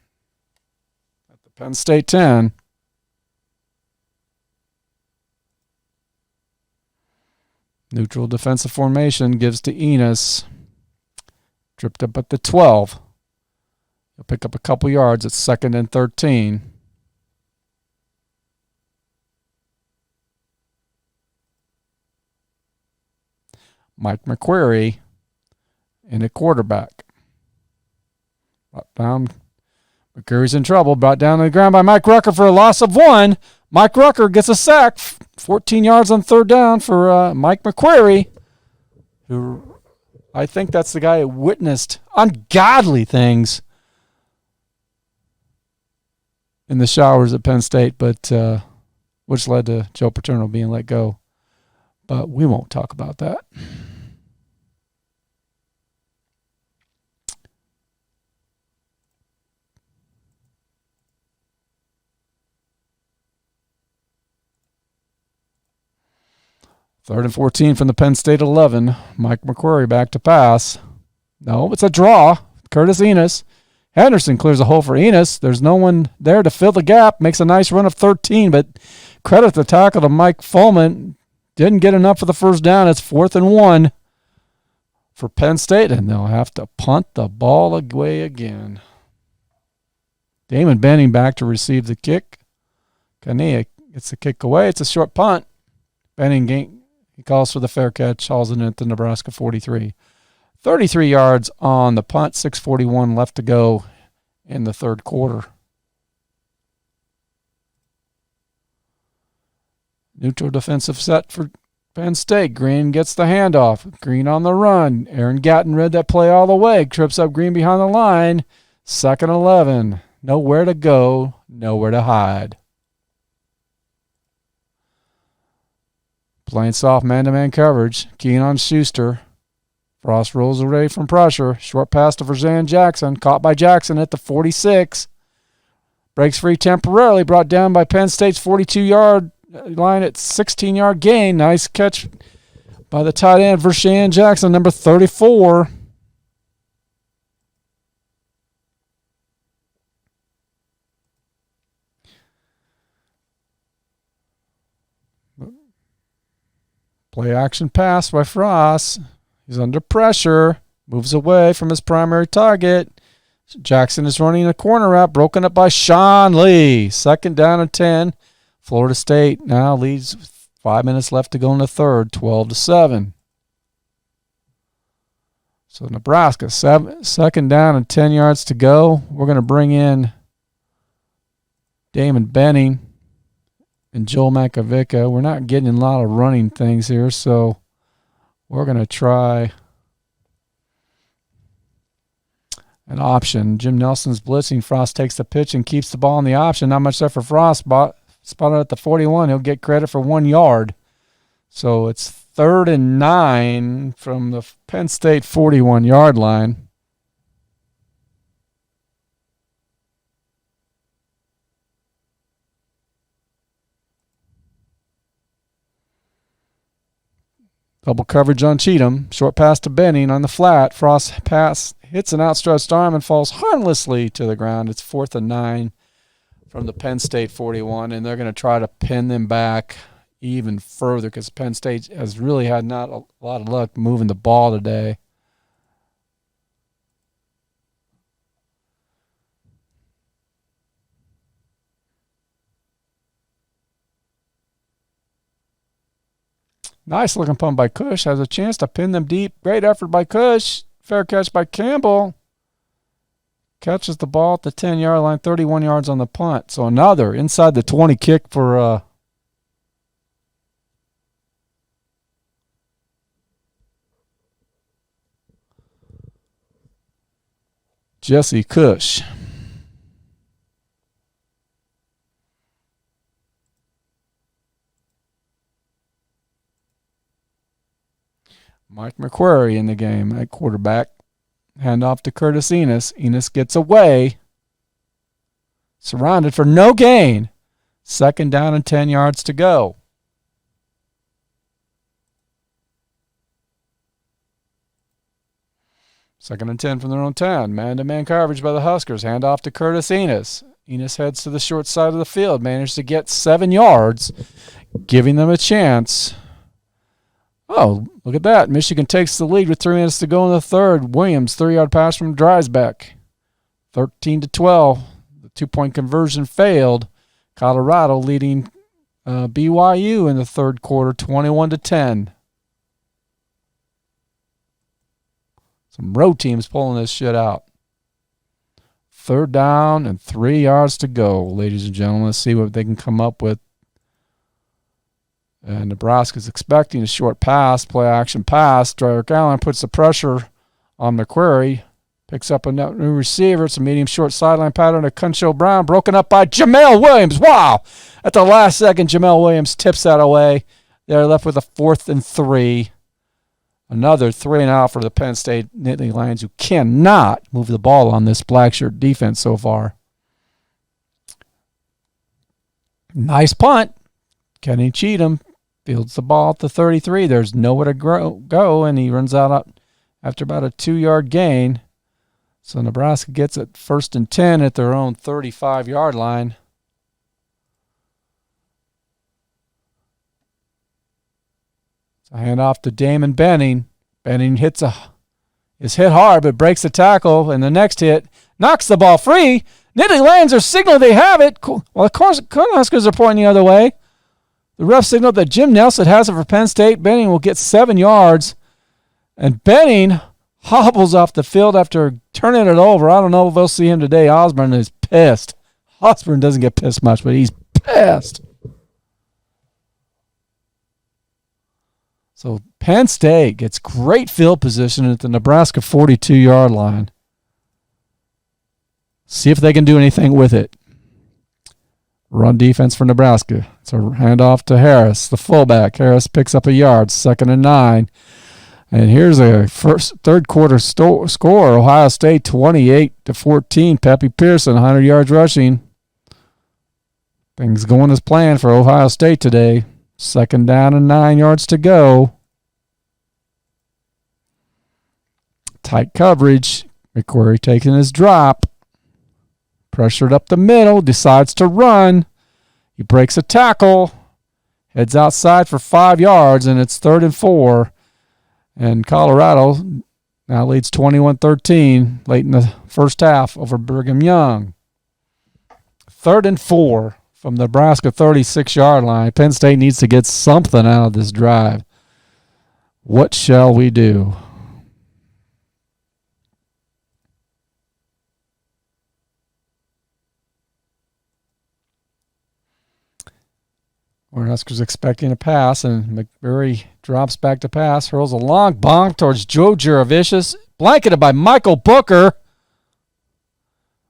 at the Penn State 10. Neutral defensive formation gives to Enos. Tripped up at the 12. He'll pick up a couple yards at 2nd and 13. Mike McQuarrie in a quarterback. Brought down. McQuarrie's in trouble. Brought down to the ground by Mike Rucker for a loss of 1. Mike Rucker gets a sack. 14 yards on 3rd down for Mike McQuarrie, who I think that's the guy who witnessed ungodly things in the showers at Penn State, but which led to Joe Paterno being let go. But we won't talk about that. Third and 14 from the Penn State 11. Mike McQuarrie back to pass. No, it's a draw. Curtis Enos. Henderson clears a hole for Enos. There's no one there to fill the gap. Makes a nice run of 13, but credit the tackle to Mike Fulman. Didn't get enough for the first down. It's 4th and 1 for Penn State, and they'll have to punt the ball away again. Damon Benning back to receive the kick. Kania gets the kick away. It's a short punt. Benning he calls for the fair catch, hauls it into Nebraska 43. 33 yards on the punt, 6:41 left to go in the third quarter. Neutral defensive set for Penn State. Green gets the handoff. Green on the run. Aaron Gatton read that play all the way. Trips up Green behind the line. 2nd 11. Nowhere to go, nowhere to hide. Playing soft man-to-man coverage. Keen on Schuster. Frost rolls away from pressure. Short pass to Verzan Jackson. Caught by Jackson at the 46. Breaks free temporarily. Brought down by Penn State's 42-yard line at 16-yard gain. Nice catch by the tight end, Verzan Jackson, number 34. Play action pass by Frost. He's under pressure. Moves away from his primary target. Jackson is running a corner route, broken up by Sean Lee. 2nd down and 10. Florida State now leads with 5 minutes left to go in the third, 12-7. So Nebraska, 2nd down and 10 yards to go. We're going to bring in Damon Benning and Joel Makovica. We're not getting a lot of running things here, so we're going to try an option. Jim Nelson's blitzing. Frost takes the pitch and keeps the ball in the option. Not much there for Frost. Spotted at the 41. He'll get credit for 1 yard. So it's 3rd and 9 from the Penn State 41-yard line. Double coverage on Cheatham. Short pass to Benning on the flat. Frost pass hits an outstretched arm and falls harmlessly to the ground. It's 4th and 9 from the Penn State 41, and they're going to try to pin them back even further because Penn State has really had not a lot of luck moving the ball today. Nice looking punt by Cush. Has a chance to pin them deep. Great effort by Cush. Fair catch by Campbell. Catches the ball at the 10-yard line, 31 yards on the punt. So another inside the 20 kick for Jesse Cush. Mike McQuarrie in the game at quarterback. Hand off to Curtis Enos. Enos gets away. Surrounded for no gain. 2nd down and 10 yards to go. Second and 10 from their own 10. Man-to-man coverage by the Huskers. Hand off to Curtis Enos. Enos heads to the short side of the field. Managed to get 7 yards, giving them a chance. Oh, look at that. Michigan takes the lead with 3 minutes to go in the third. Williams, 3-yard pass from Dreisbeck. 13-12. The 2-point conversion failed. Colorado leading BYU in the third quarter, 21-10. Some road teams pulling this shit out. 3rd down and 3 yards to go, ladies and gentlemen. Let's see what they can come up with. And Nebraska's expecting a short pass, play action pass. Drake Allen puts the pressure on McQuarrie. Picks up a new receiver. It's a medium short sideline pattern to Cuncho Brown. Broken up by Jamel Williams. Wow. At the last second, Jamel Williams tips that away. They're left with a 4th and 3. Another 3 and out for the Penn State Nittany Lions, who cannot move the ball on this black shirt defense so far. Nice punt. Kenny Cheatham fields the ball at the 33. There's nowhere to go, and he runs out after about a 2-yard gain. So Nebraska gets it 1st and 10 at their own 35-yard line. So hand off to Damon Benning. Benning is hit hard, but breaks the tackle, and the next hit knocks the ball free. Nittany Lions are signaling they have it. Well, of course, Cornhuskers are pointing the other way. The ref signaled that Jim Nelson has it for Penn State. Benning will get 7 yards. And Benning hobbles off the field after turning it over. I don't know if we'll see him today. Osborne is pissed. Osborne doesn't get pissed much, but he's pissed. So Penn State gets great field position at the Nebraska 42-yard line. See if they can do anything with it. Run defense for Nebraska. It's a handoff to Harris, the fullback. Harris picks up a yard, 2nd and 9. And here's a third quarter score. Ohio State 28-14. Peppy Pearson, 100 yards rushing. Things going as planned for Ohio State today. 2nd down and 9 yards to go. Tight coverage. McQuarrie taking his drop. Pressured up the middle, decides to run. He breaks a tackle. Heads outside for 5 yards, and it's 3rd and 4. And Colorado now leads 21-13 late in the first half over Brigham Young. 3rd and 4 from the Nebraska 36-yard line. Penn State needs to get something out of this drive. What shall we do? Huskers expecting a pass, and McBurry drops back to pass, hurls a long bomb towards Joe Juravicius, blanketed by Michael Booker.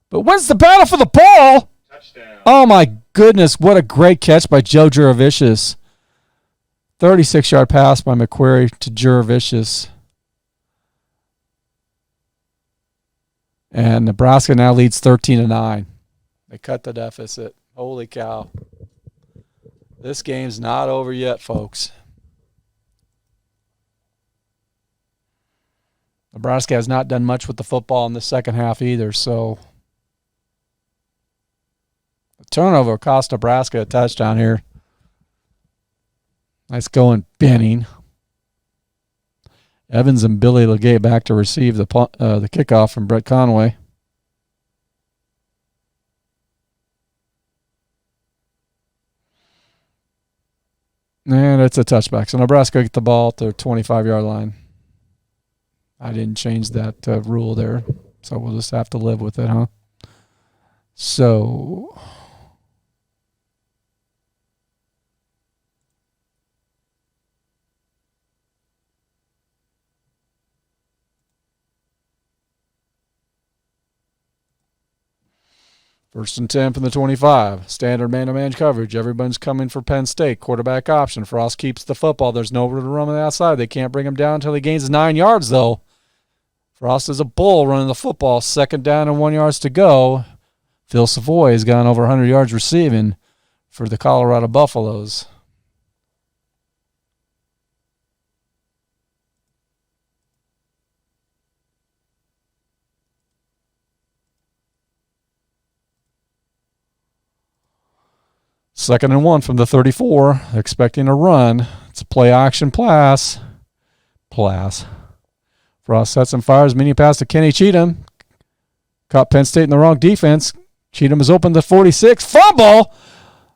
But wins the battle for the ball. Touchdown. Oh, my goodness. What a great catch by Joe Juravicius. 36-yard pass by McQuarrie to Juravicius. And Nebraska now leads 13-9. They cut the deficit. Holy cow. This game's not over yet, folks. Nebraska has not done much with the football in the second half either, so the turnover cost Nebraska a touchdown here. Nice going, Benning. Evans and Billy Legate back to receive the kickoff from Brett Conway. And it's a touchback. So Nebraska get the ball at their 25-yard line. I didn't change that rule there, so we'll just have to live with it, huh? So First and 10 from the 25. Standard man-to-man coverage. Everyone's coming for Penn State. Quarterback option. Frost keeps the football. There's nowhere to run on the outside. They can't bring him down until he gains 9 yards, though. Frost is a bull running the football. 2nd down and 1 yard to go. Phil Savoy has gone over 100 yards receiving for the Colorado Buffaloes. Second and 1 from the 34. Expecting a run. It's a play action pass. Frost sets and fires. Mini pass to Kenny Cheatham. Caught Penn State in the wrong defense. Cheatham is open to 46. Fumble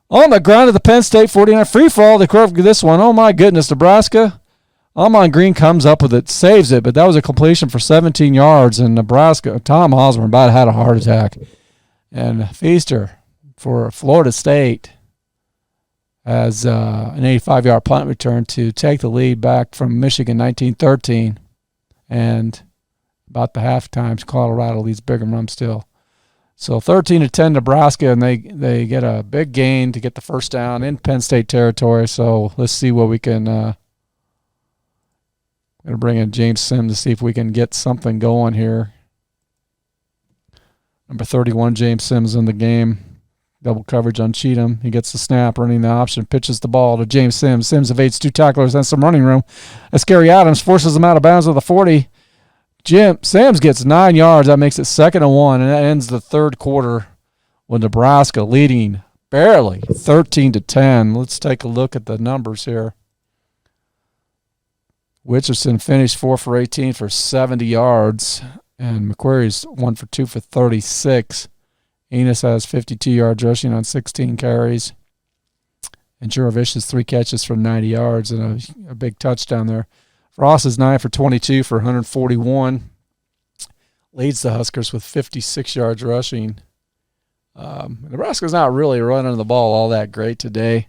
on the ground of the Penn State 49. Free fall. They curve this one. Oh, my goodness. Nebraska. Amon Green comes up with it, saves it, but that was a completion for 17 yards. And Nebraska, Tom Osborne about had a heart attack. And Feaster for Florida State has an 85-yard punt return to take the lead back from Michigan 19-13. And about the halftime, Colorado leads Brigham Young still. So 13-10 Nebraska, and they get a big gain to get the first down in Penn State territory. So let's see what we can going to bring in James Sims to see if we can get something going here. Number 31, James Sims in the game. Double coverage on Cheatham. He gets the snap, running the option, pitches the ball to James Sims. Sims evades 2 tacklers and some running room. As Gary Adams forces him out of bounds with a 40. Sims gets 9 yards. That makes it 2nd and 1, and that ends the third quarter with Nebraska leading barely 13-10. Let's take a look at the numbers here. Richardson finished 4 for 18 for 70 yards, and McQuarrie's 1 for 2 for 36. Enos has 52 yards rushing on 16 carries. And Juravicius 3 catches for 90 yards and a big touchdown there. Frost is 9 for 22 for 141. Leads the Huskers with 56 yards rushing. Nebraska's not really running the ball all that great today.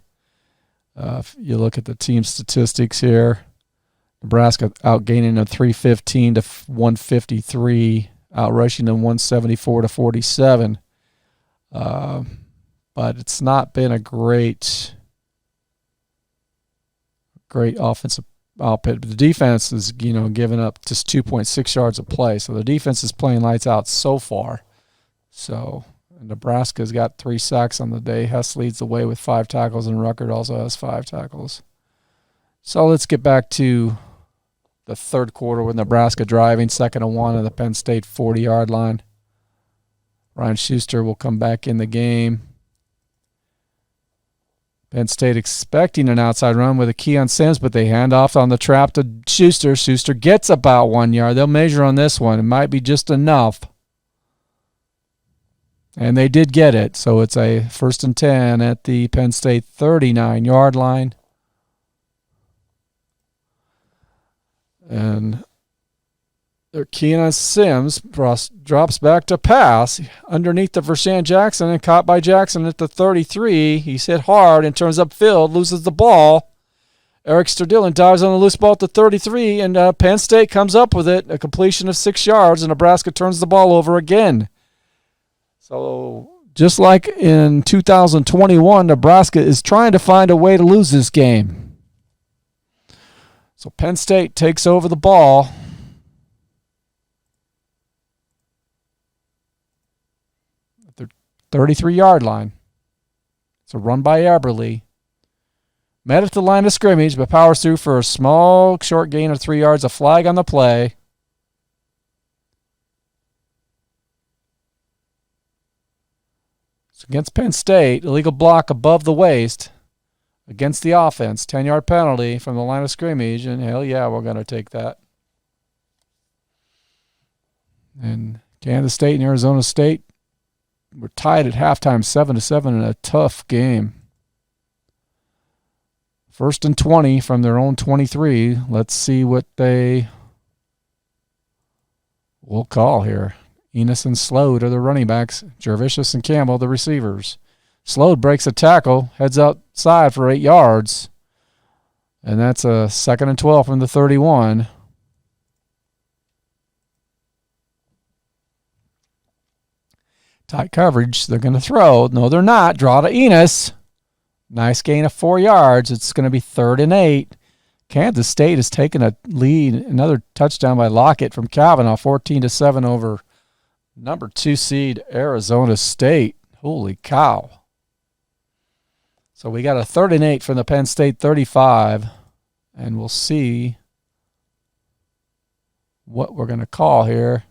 If you look at the team statistics here, Nebraska outgaining them 315 to 153, outrushing them 174 to 47. But it's not been a great offensive output. But the defense is, giving up just 2.6 yards a play. So the defense is playing lights out so far. So Nebraska's got 3 sacks on the day. Hess leads the way with 5 tackles, and Ruckert also has 5 tackles. So let's get back to the third quarter with Nebraska driving, 2nd and 1 at the Penn State 40-yard line. Ryan Schuster will come back in the game. Penn State expecting an outside run with a key on Sims, but they hand off on the trap to Schuster. Schuster gets about 1 yard. They'll measure on this one. It might be just enough. And they did get it. So it's a 1st and 10 at the Penn State 39-yard line. And they're keying on Sims. Drops back to pass underneath the Vershan Jackson and caught by Jackson at the 33. He's hit hard and turns upfield, loses the ball. Eric Sterdillen dives on the loose ball at the 33, and Penn State comes up with it, a completion of 6 yards, and Nebraska turns the ball over again. So just like in 2021, Nebraska is trying to find a way to lose this game. So Penn State takes over the ball. At their 33-yard line. It's a run by Eberle. Met at the line of scrimmage, but powers through for a small, short gain of 3 yards. A flag on the play. So against Penn State, illegal block above the waist against the offense. 10-yard penalty from the line of scrimmage, and hell yeah, we're going to take that. And Kansas State and Arizona State were tied at halftime 7-7 in a tough game. 1st and 20 from their own 23. Let's see what they will call here. Enos and Slode are the running backs. Jervicius and Campbell the receivers. Slode breaks a tackle, heads outside for 8 yards. And that's a 2nd and 12 from the 31. Tight coverage. They're going to throw. No, they're not. Draw to Enos. Nice gain of 4 yards. It's going to be 3rd and 8. Kansas State has taken a lead. Another touchdown by Lockett from Kavanaugh, 14-7 over number 2 seed Arizona State. Holy cow. So we got a 3rd and 8 from the Penn State 35. And we'll see what we're going to call here.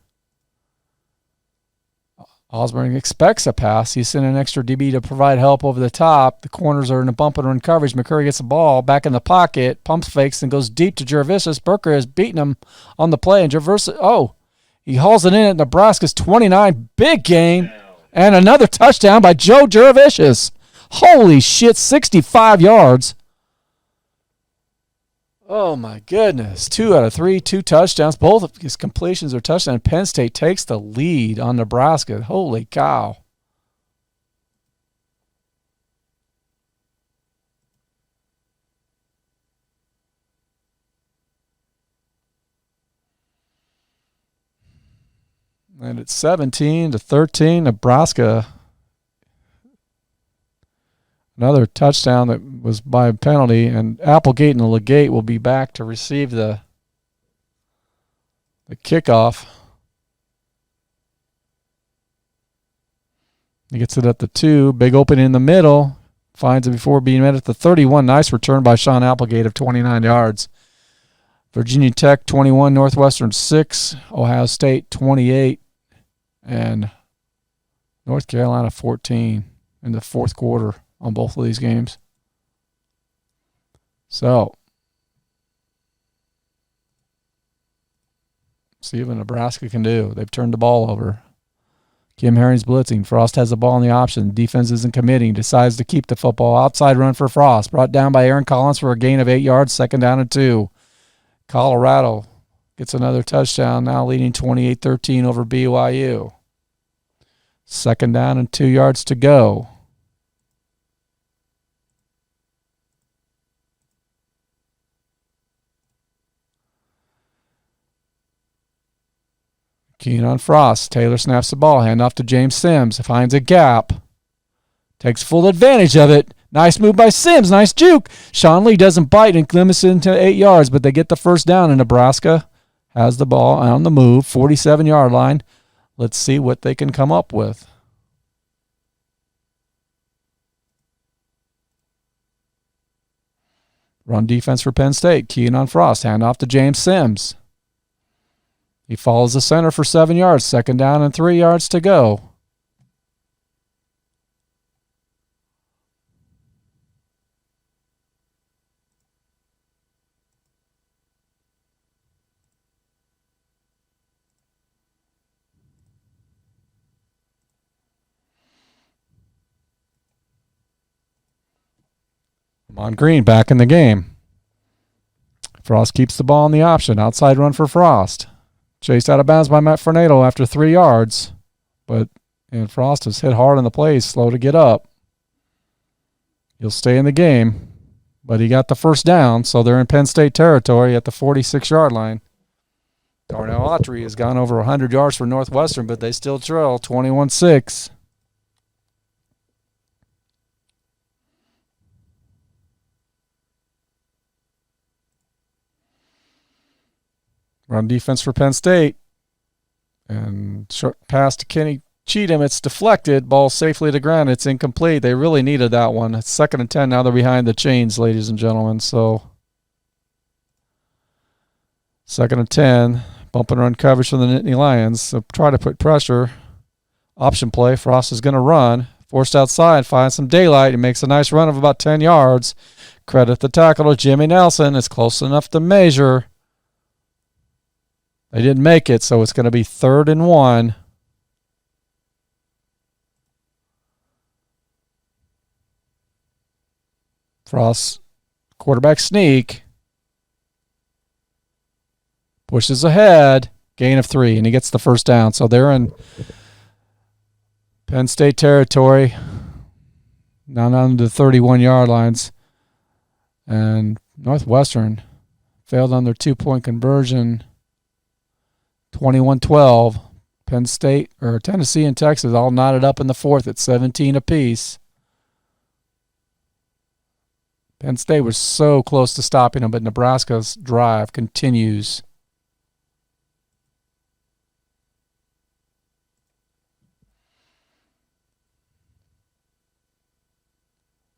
Osborne expects a pass. He's sent an extra DB to provide help over the top. The corners are in a bump and run coverage. McCurry gets the ball back in the pocket, pumps fakes, and goes deep to Jervicius. Burker has beaten him on the play, and Jervicius, he hauls it in at Nebraska's 29. Big game. And another touchdown by Joe Jervicius. Holy shit, 65 yards. Oh, my goodness. 2 out of 3, 2 touchdowns. Both of his completions are touchdowns. Penn State takes the lead on Nebraska. Holy cow. And it's 17-13, Nebraska. Another touchdown that was by penalty, and Applegate and Legate will be back to receive the kickoff. He gets it at the 2. Big open in the middle. Finds it before being met at the 31. Nice return by Sean Applegate of 29 yards. Virginia Tech 21, Northwestern 6, Ohio State 28, and North Carolina 14 in the fourth quarter on both of these games. So, see what Nebraska can do. They've turned the ball over. Kim Herring's blitzing. Frost has the ball in the option. Defense isn't committing. Decides to keep the football. Outside run for Frost. Brought down by Aaron Collins for a gain of 8 yards. 2nd down and 2. Colorado gets another touchdown, now leading 28-13 over BYU. 2nd down and 2 yards to go. Keen on Frost. Taylor snaps the ball. Hand off to James Sims. Finds a gap. Takes full advantage of it. Nice move by Sims. Nice juke. Sean Lee doesn't bite and limits it into 8 yards, but they get the first down, and Nebraska has the ball on the move, 47-yard line. Let's see what they can come up with. Run defense for Penn State. Keen on Frost. Hand off to James Sims. He follows the center for 7 yards. 2nd down and 3 yards to go. Amon Green back in the game. Frost keeps the ball on the option. Outside run for Frost. Chased out of bounds by Matt Fornado after 3 yards. And Frost was hit hard on the play, slow to get up. He'll stay in the game, but he got the first down, so they're in Penn State territory at the 46-yard line. Darnell Autry has gone over 100 yards for Northwestern, but they still trail 21-6. Run defense for Penn State. And short pass to Kenny Cheatham. It's deflected. Ball safely to ground. It's incomplete. They really needed that one. It's 2nd and 10. Now they're behind the chains, ladies and gentlemen. So 2nd and 10. Bump and run coverage from the Nittany Lions. So try to put pressure. Option play. Frost is going to run. Forced outside. Finds some daylight. He makes a nice run of about 10 yards. Credit the tackle to Jimmy Nelson. It's close enough to measure. They didn't make it, so it's going to be 3rd and 1. Frost, quarterback sneak. Pushes ahead. Gain of 3, and he gets the first down. So they're in Penn State territory. Now on the 31-yard lines. And Northwestern failed on their 2-point conversion. 21-12. Penn State or Tennessee and Texas all knotted up in the 4th at 17 apiece. Penn State was so close to stopping them, but Nebraska's drive continues.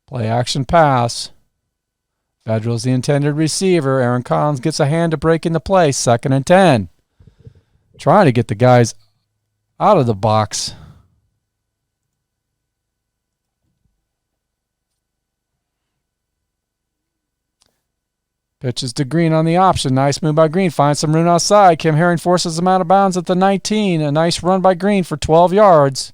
Play action pass. Federal's the intended receiver. Aaron Collins gets a hand to break in the play. 2nd and 10. Trying to get the guys out of the box. Pitches to Green on the option. Nice move by Green. Finds some room outside. Kim Herring forces him out of bounds at the 19. A nice run by Green for 12 yards.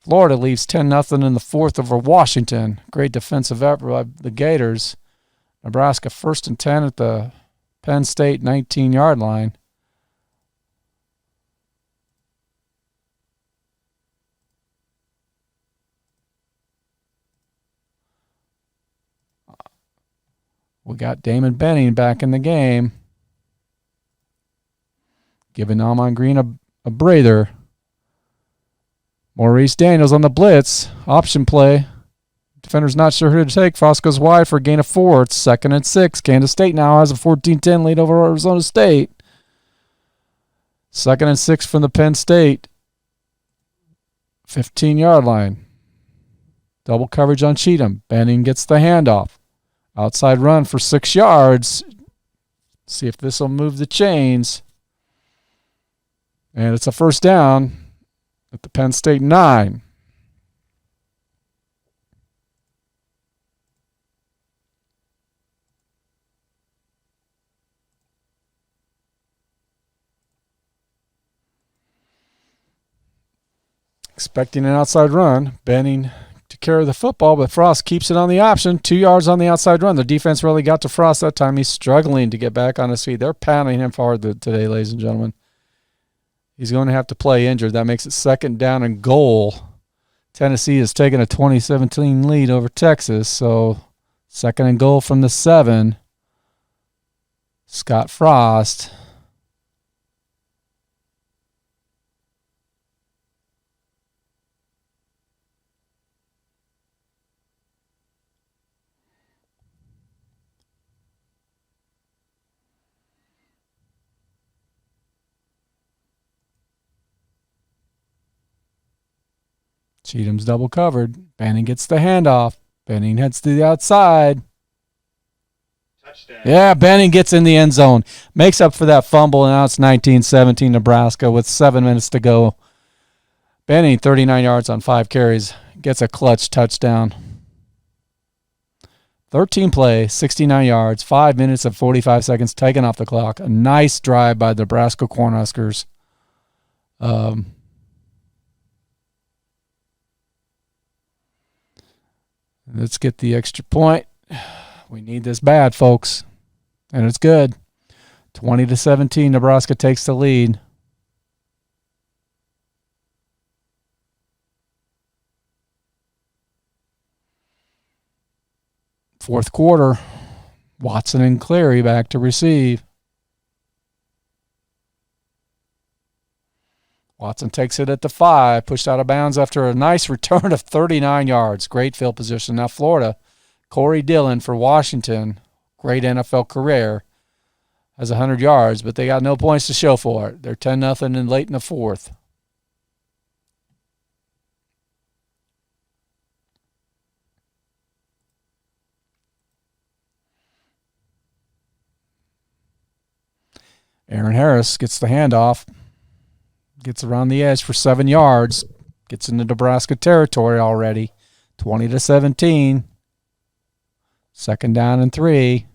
Florida leaves 10-0 in the 4th over Washington. Great defensive effort by the Gators. Nebraska 1st and 10 at the Penn State 19-yard line. We got Damon Benning back in the game, giving Amon Green a breather. Maurice Daniels on the blitz. Option play. Defender's not sure who to take. Frost goes wide for a gain of 4. It's 2nd and 6. Kansas State now has a 14-10 lead over Arizona State. 2nd and 6 from the Penn State 15-yard line. Double coverage on Cheatham. Benning gets the handoff. Outside run for 6 yards. See if this will move the chains. And it's a first down at the Penn State 9. Expecting an outside run. Benning to carry the football, but Frost keeps it on the option. 2 yards on the outside run. The defense really got to Frost that time. He's struggling to get back on his feet. They're pounding him hard today, ladies and gentlemen. He's going to have to play injured. That makes it 2nd down and goal. Tennessee has taken a 2017 lead over Texas, so 2nd and goal from the 7. Scott Frost. Cheatham's double covered. Benning gets the handoff. Benning heads to the outside. Touchdown. Yeah, Benning gets in the end zone. Makes up for that fumble, and now it's 19-17 Nebraska with 7 minutes to go. Benning, 39 yards on 5 carries. Gets a clutch touchdown. 13 play, 69 yards, 5 minutes and 45 seconds taken off the clock. A nice drive by the Nebraska Cornhuskers. Let's get the extra point. We need this bad, folks. And it's good. 20-17, Nebraska takes the lead. Fourth quarter, Watson and Clary back to receive. Watson takes it at the 5, pushed out of bounds after a nice return of 39 yards. Great field position. Now Florida, Corey Dillon for Washington, great NFL career, has 100 yards, but they got no points to show for it. They're 10-0 and late in the fourth. Aaron Harris gets the handoff, gets around the edge for 7 yards, gets into Nebraska territory already, 20-17. Second down and 3.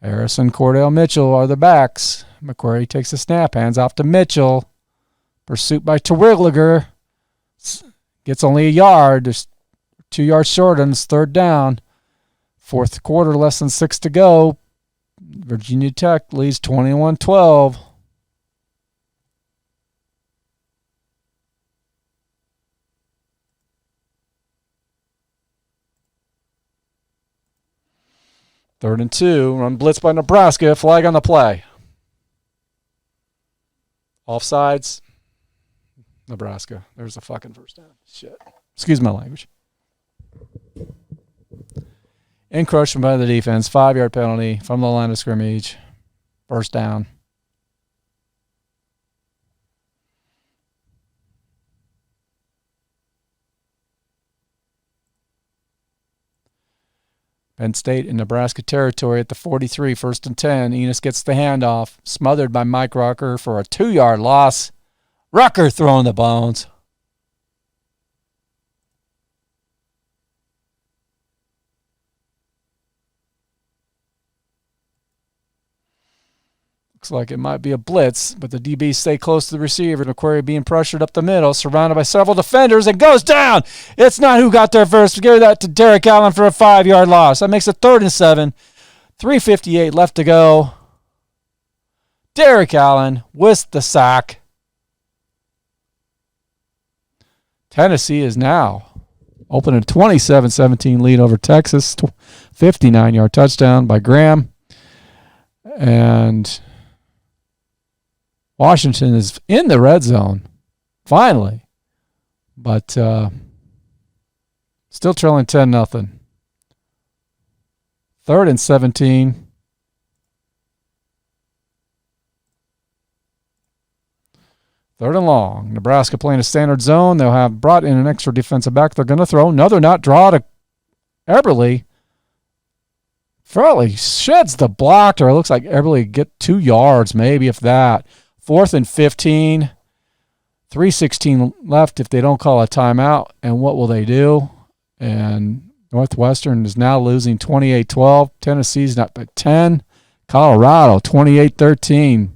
Harris and Cordell Mitchell are the backs. McQuarrie takes the snap, hands off to Mitchell. Pursuit by Terwilliger. Gets only a yard. There's 2 yards short on his third down. Fourth quarter, less than 6 to go. Virginia Tech leads 21-12. Third and 2, run blitz by Nebraska, flag on the play. Offsides, Nebraska. There's a fucking first down. Shit. Excuse my language. Encroachment by the defense, 5-yard penalty from the line of scrimmage. First down. Penn State in Nebraska territory at the 43, 1st and 10. Enos gets the handoff, smothered by Mike Rucker for a 2-yard loss. Rucker throwing the bones. Looks like it might be a blitz, but the DBs stay close to the receiver. McQuarrie being pressured up the middle, surrounded by several defenders, and goes down. It's not who got there first. Give that to Derek Allen for a 5-yard loss. That makes it 3rd and 7. 3:58 left to go. Derek Allen with the sack. Tennessee is now opening a 27-17 lead over Texas. 59-yard touchdown by Graham. And Washington is in the red zone, finally, but still trailing 10-0. 3rd and 17. Third and long. Nebraska playing a standard zone. They'll have brought in an extra defensive back. They're going to throw. No, they're not. Draw to Eberle. Farley sheds the block, or it looks like Eberle get 2 yards, maybe if that. 4th and 15. 3:16 left if they don't call a timeout. And what will they do? And Northwestern is now losing 28-12. Tennessee's not by 10. Colorado 28-13.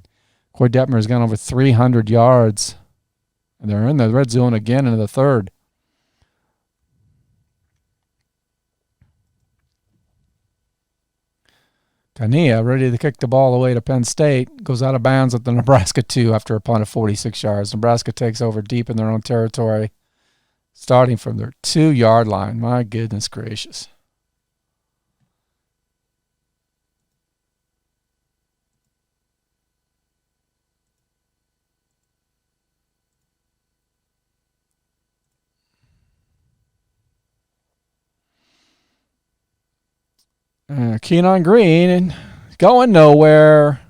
Coy Detmer has gone over 300 yards. And they're in the red zone again in the third. Kania ready to kick the ball away to Penn State. Goes out of bounds at the Nebraska 2 after a punt of 46 yards. Nebraska takes over deep in their own territory, starting from their 2-yard line. My goodness gracious. Keenon Green and going nowhere.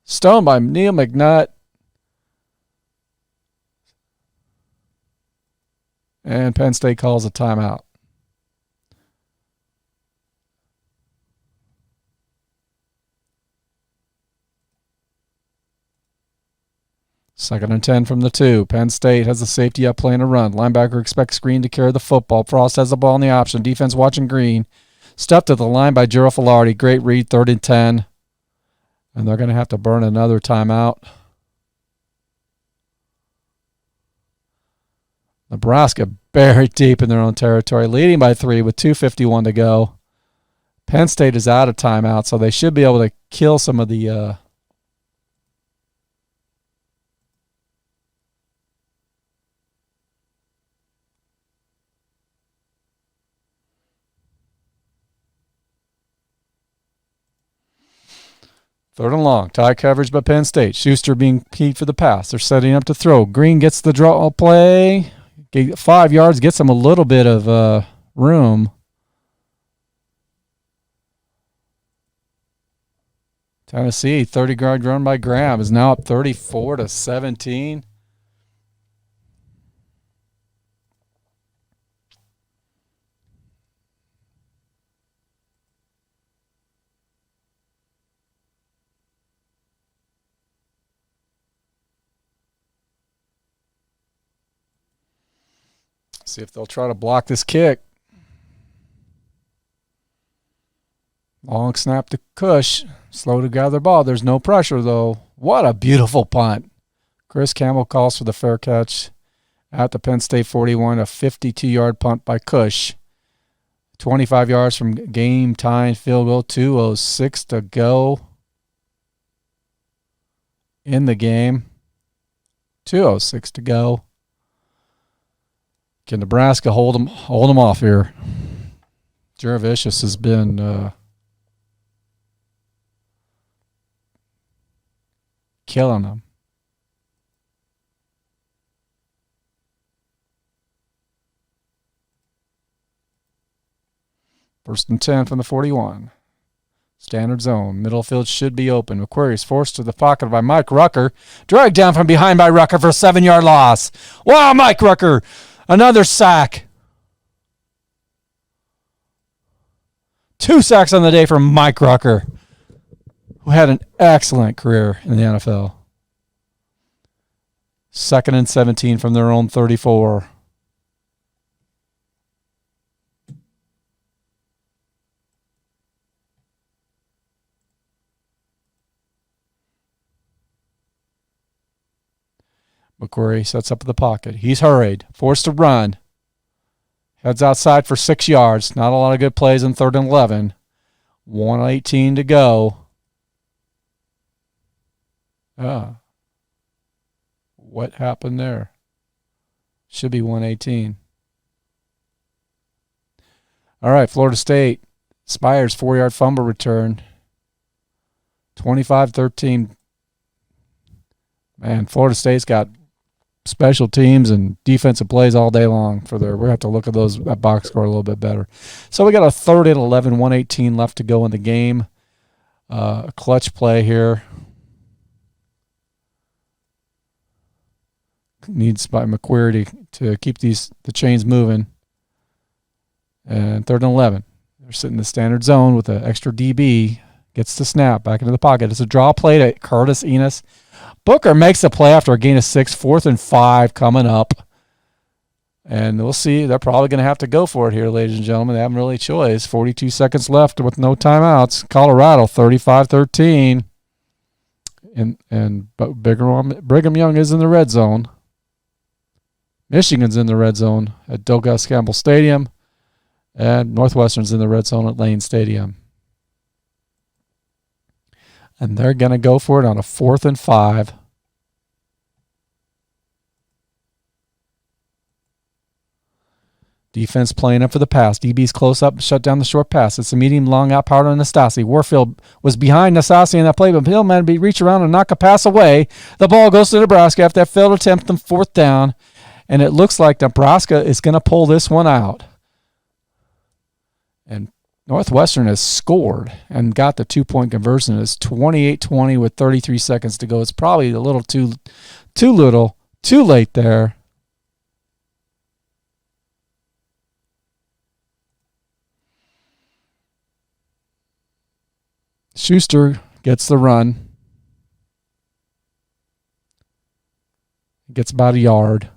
Stoned by Neil McNutt. And Penn State calls a timeout. Second and 10 from the 2. Penn State has the safety up playing a run. Linebacker expects Green to carry the football. Frost has the ball in the option. Defense watching Green. Stuffed at the line by Gerald Filardi. Great read, 3rd and 10. And they're going to have to burn another timeout. Nebraska buried deep in their own territory, leading by 3 with 2:51 to go. Penn State is out of timeout, so they should be able to kill some of the third and long. Tie coverage by Penn State. Schuster being keyed for the pass. They're setting up to throw. Green gets the draw play. 5 yards, gets them a little bit of room. Tennessee, 30-yard run by Graham, is now up 34-17. See if they'll try to block this kick. Long snap to Cush. Slow to gather ball. There's no pressure, though. What a beautiful punt. Chris Campbell calls for the fair catch at the Penn State 41, a 52-yard punt by Cush. 25 yards from game-tying field goal, 2:06 to go in the game. 2:06 to go. Can Nebraska hold them off here? Jurevicius has been killing them. First and 10 from the 41. Standard zone. Middle field should be open. McQuarrie is forced to the pocket by Mike Rucker. Dragged down from behind by Rucker for a 7-yard loss. Wow, Mike Rucker. Another sack. 2 sacks on the day from Mike Rucker, who had an excellent career in the NFL. 2nd and 17 from their own 34. McQuarrie sets up in the pocket. He's hurried, forced to run. Heads outside for 6 yards. Not a lot of good plays in 3rd and 11. 1:18 to go. What happened there? Should be 1:18. All right, Florida State. Spires 4-yard fumble return. 25-13. Man, Florida State's got special teams and defensive plays all day long for their. We're going to have to look at that box score a little bit better. So we got a 3rd and 11, 1:18 left to go in the game. A clutch play here. Needs by McQuarrie to keep the chains moving. And 3rd and 11. They're sitting in the standard zone with an extra DB. Gets the snap back into the pocket. It's a draw play to Curtis Enos. Booker makes the play after a gain of 6, 4th and 5 coming up. And we'll see. They're probably going to have to go for it here, ladies and gentlemen. They haven't really a choice. 42 seconds left with no timeouts. Colorado, 35-13. But Brigham Young is in the red zone. Michigan's in the red zone at Douglas Campbell Stadium. And Northwestern's in the red zone at Lane Stadium. And they're going to go for it on a 4th and 5. Defense playing up for the pass. DB's close up, shut down the short pass. It's a medium long out power to Nastasi. Warfield was behind Nastasi in that play, but Hillman reach around and knock a pass away. The ball goes to Nebraska after that failed attempt on 4th down. And it looks like Nebraska is going to pull this one out. And Northwestern has scored and got the 2-point conversion. It's 28-20 with 33 seconds to go. It's probably a little too late there. Schuster gets the run. Gets about a yard.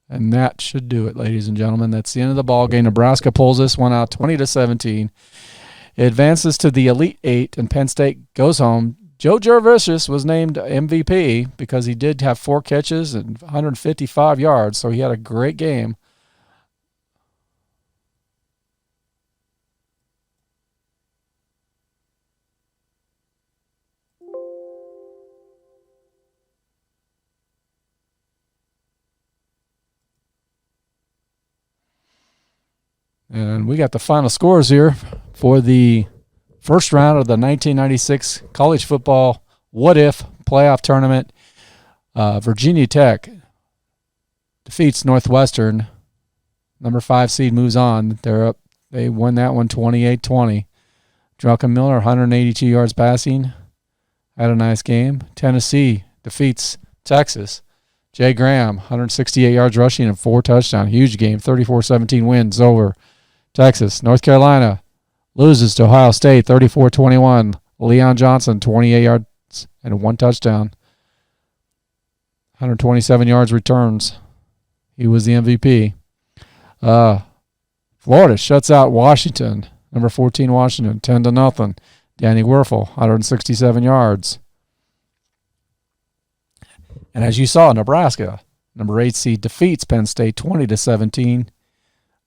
And that should do it, ladies and gentlemen. That's the end of the ball game. Nebraska pulls this one out 20-17. It advances to the Elite Eight, and Penn State goes home. Joe Jurevicius was named MVP because he did have 4 catches and 155 yards, so he had a great game. And we got the final scores here for the first round of the 1996 college football what-if playoff tournament. Virginia Tech defeats Northwestern. Number 5 seed moves on. They're up. They won that one 28-20. Druckenmiller, 182 yards passing. Had a nice game. Tennessee defeats Texas. Jay Graham, 168 yards rushing and 4 touchdowns. Huge game. 34-17 wins over Texas. North Carolina loses to Ohio State, 34-21. Leon Johnson, 28 yards and 1 touchdown. 127 yards returns. He was the MVP. Florida shuts out Washington. Number 14 Washington, 10-0. Danny Werfel, 167 yards. And as you saw, Nebraska, number 8 seed, defeats Penn State 20-17.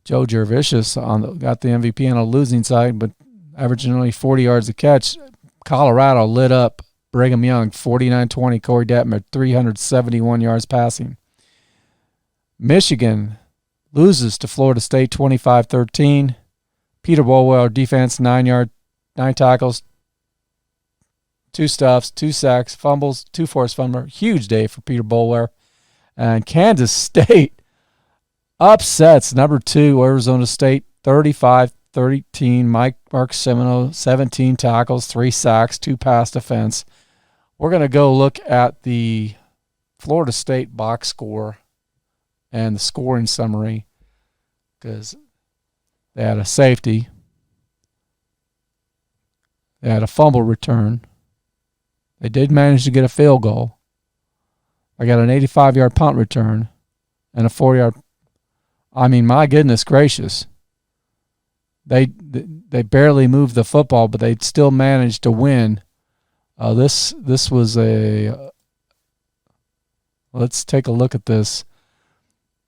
Joe Jurevicius got the MVP on a losing side, but averaging only 40 yards a catch. Colorado lit up Brigham Young, 49-20. Corey Detmer, 371 yards passing. Michigan loses to Florida State, 25-13. Peter Bolwell, defense, 9 tackles, 2 stuffs, 2 sacks, fumbles, 2 forced fumbles. Huge day for Peter Bolwell. And Kansas State upsets number 2 Arizona State, 35-13. Mark Semino, 17 tackles, 3 sacks, 2 pass defense. We're going to go look at the Florida State box score and the scoring summary because they had a safety. They had a fumble return. They did manage to get a field goal. I got an 85-yard punt return and a 4-yard. I mean, my goodness gracious. They barely moved the football, but they still managed to win. This was a. Let's take a look at this.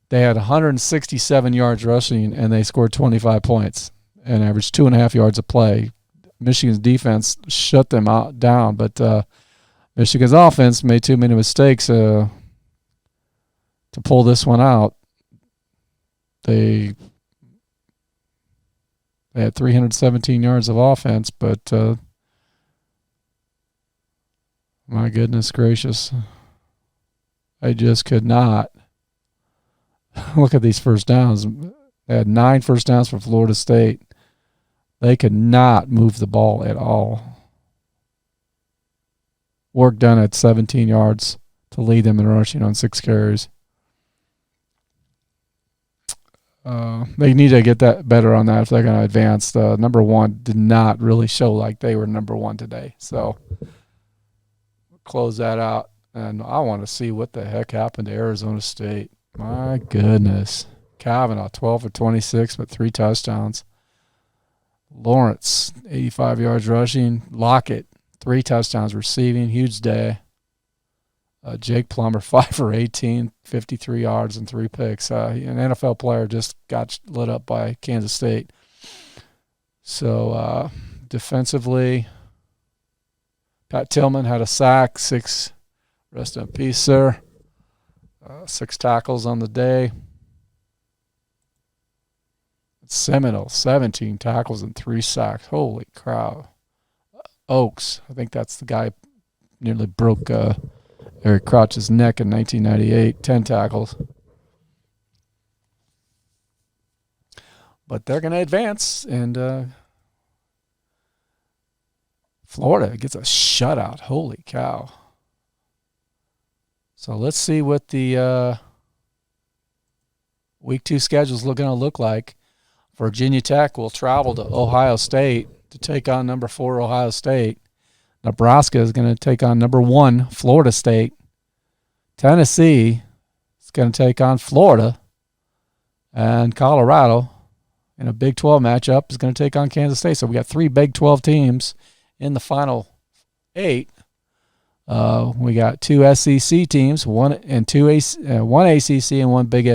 They had 167 yards rushing, and they scored 25 points and averaged 2.5 yards a play. Michigan's defense shut them down, but Michigan's offense made too many mistakes to pull this one out. They had 317 yards of offense, but my goodness gracious, I just could not. Look at these first downs. They had 9 first downs for Florida State. They could not move the ball at all. Work done at 17 yards to lead them in rushing on 6 carries. They need to get that better on that if they're going to advance. Number 1 did not really show like they were number 1 today. So we'll close that out. And I want to see what the heck happened to Arizona State. My goodness. Kavanaugh, 12 for 26, but 3 touchdowns. Lawrence, 85 yards rushing. Lockett, 3 touchdowns receiving. Huge day. Jake Plummer, 5 for 18, 53 yards and 3 picks. An NFL player just got lit up by Kansas State. So defensively, Pat Tillman had a sack, 6. Rest in peace, sir. 6 tackles on the day. Seminole, 17 tackles and 3 sacks. Holy cow. Oaks, I think that's the guy nearly broke Eric Crouch's neck in 1998, 10 tackles. But they're going to advance, and Florida gets a shutout. Holy cow. So let's see what the Week 2 schedule is going to look like. Virginia Tech will travel to Ohio State to take on number 4 Ohio State. Nebraska is going to take on number 1 Florida State. Tennessee is going to take on Florida. And Colorado, in a Big 12 matchup, is going to take on Kansas State. So we got 3 Big 12 teams in the final 8. We got two SEC teams, one ACC and one Big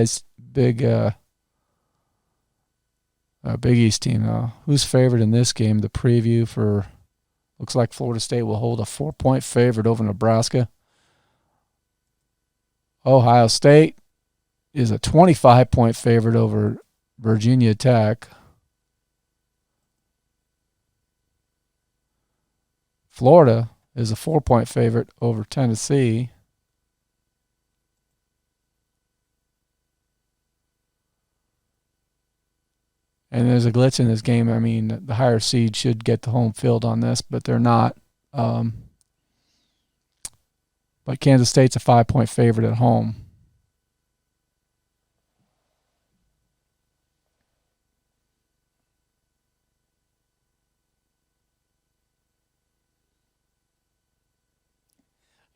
East team. Who's favored in this game? The preview for looks like Florida State will hold a 4-point favorite over Nebraska. Ohio State is a 25-point favorite over Virginia Tech. Florida is a 4-point favorite over Tennessee. And there's a glitch in this game. I mean, the higher seed should get the home field on this, but they're not. But Kansas State's a 5-point favorite at home.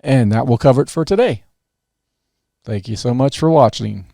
And that will cover it for today. Thank you so much for watching.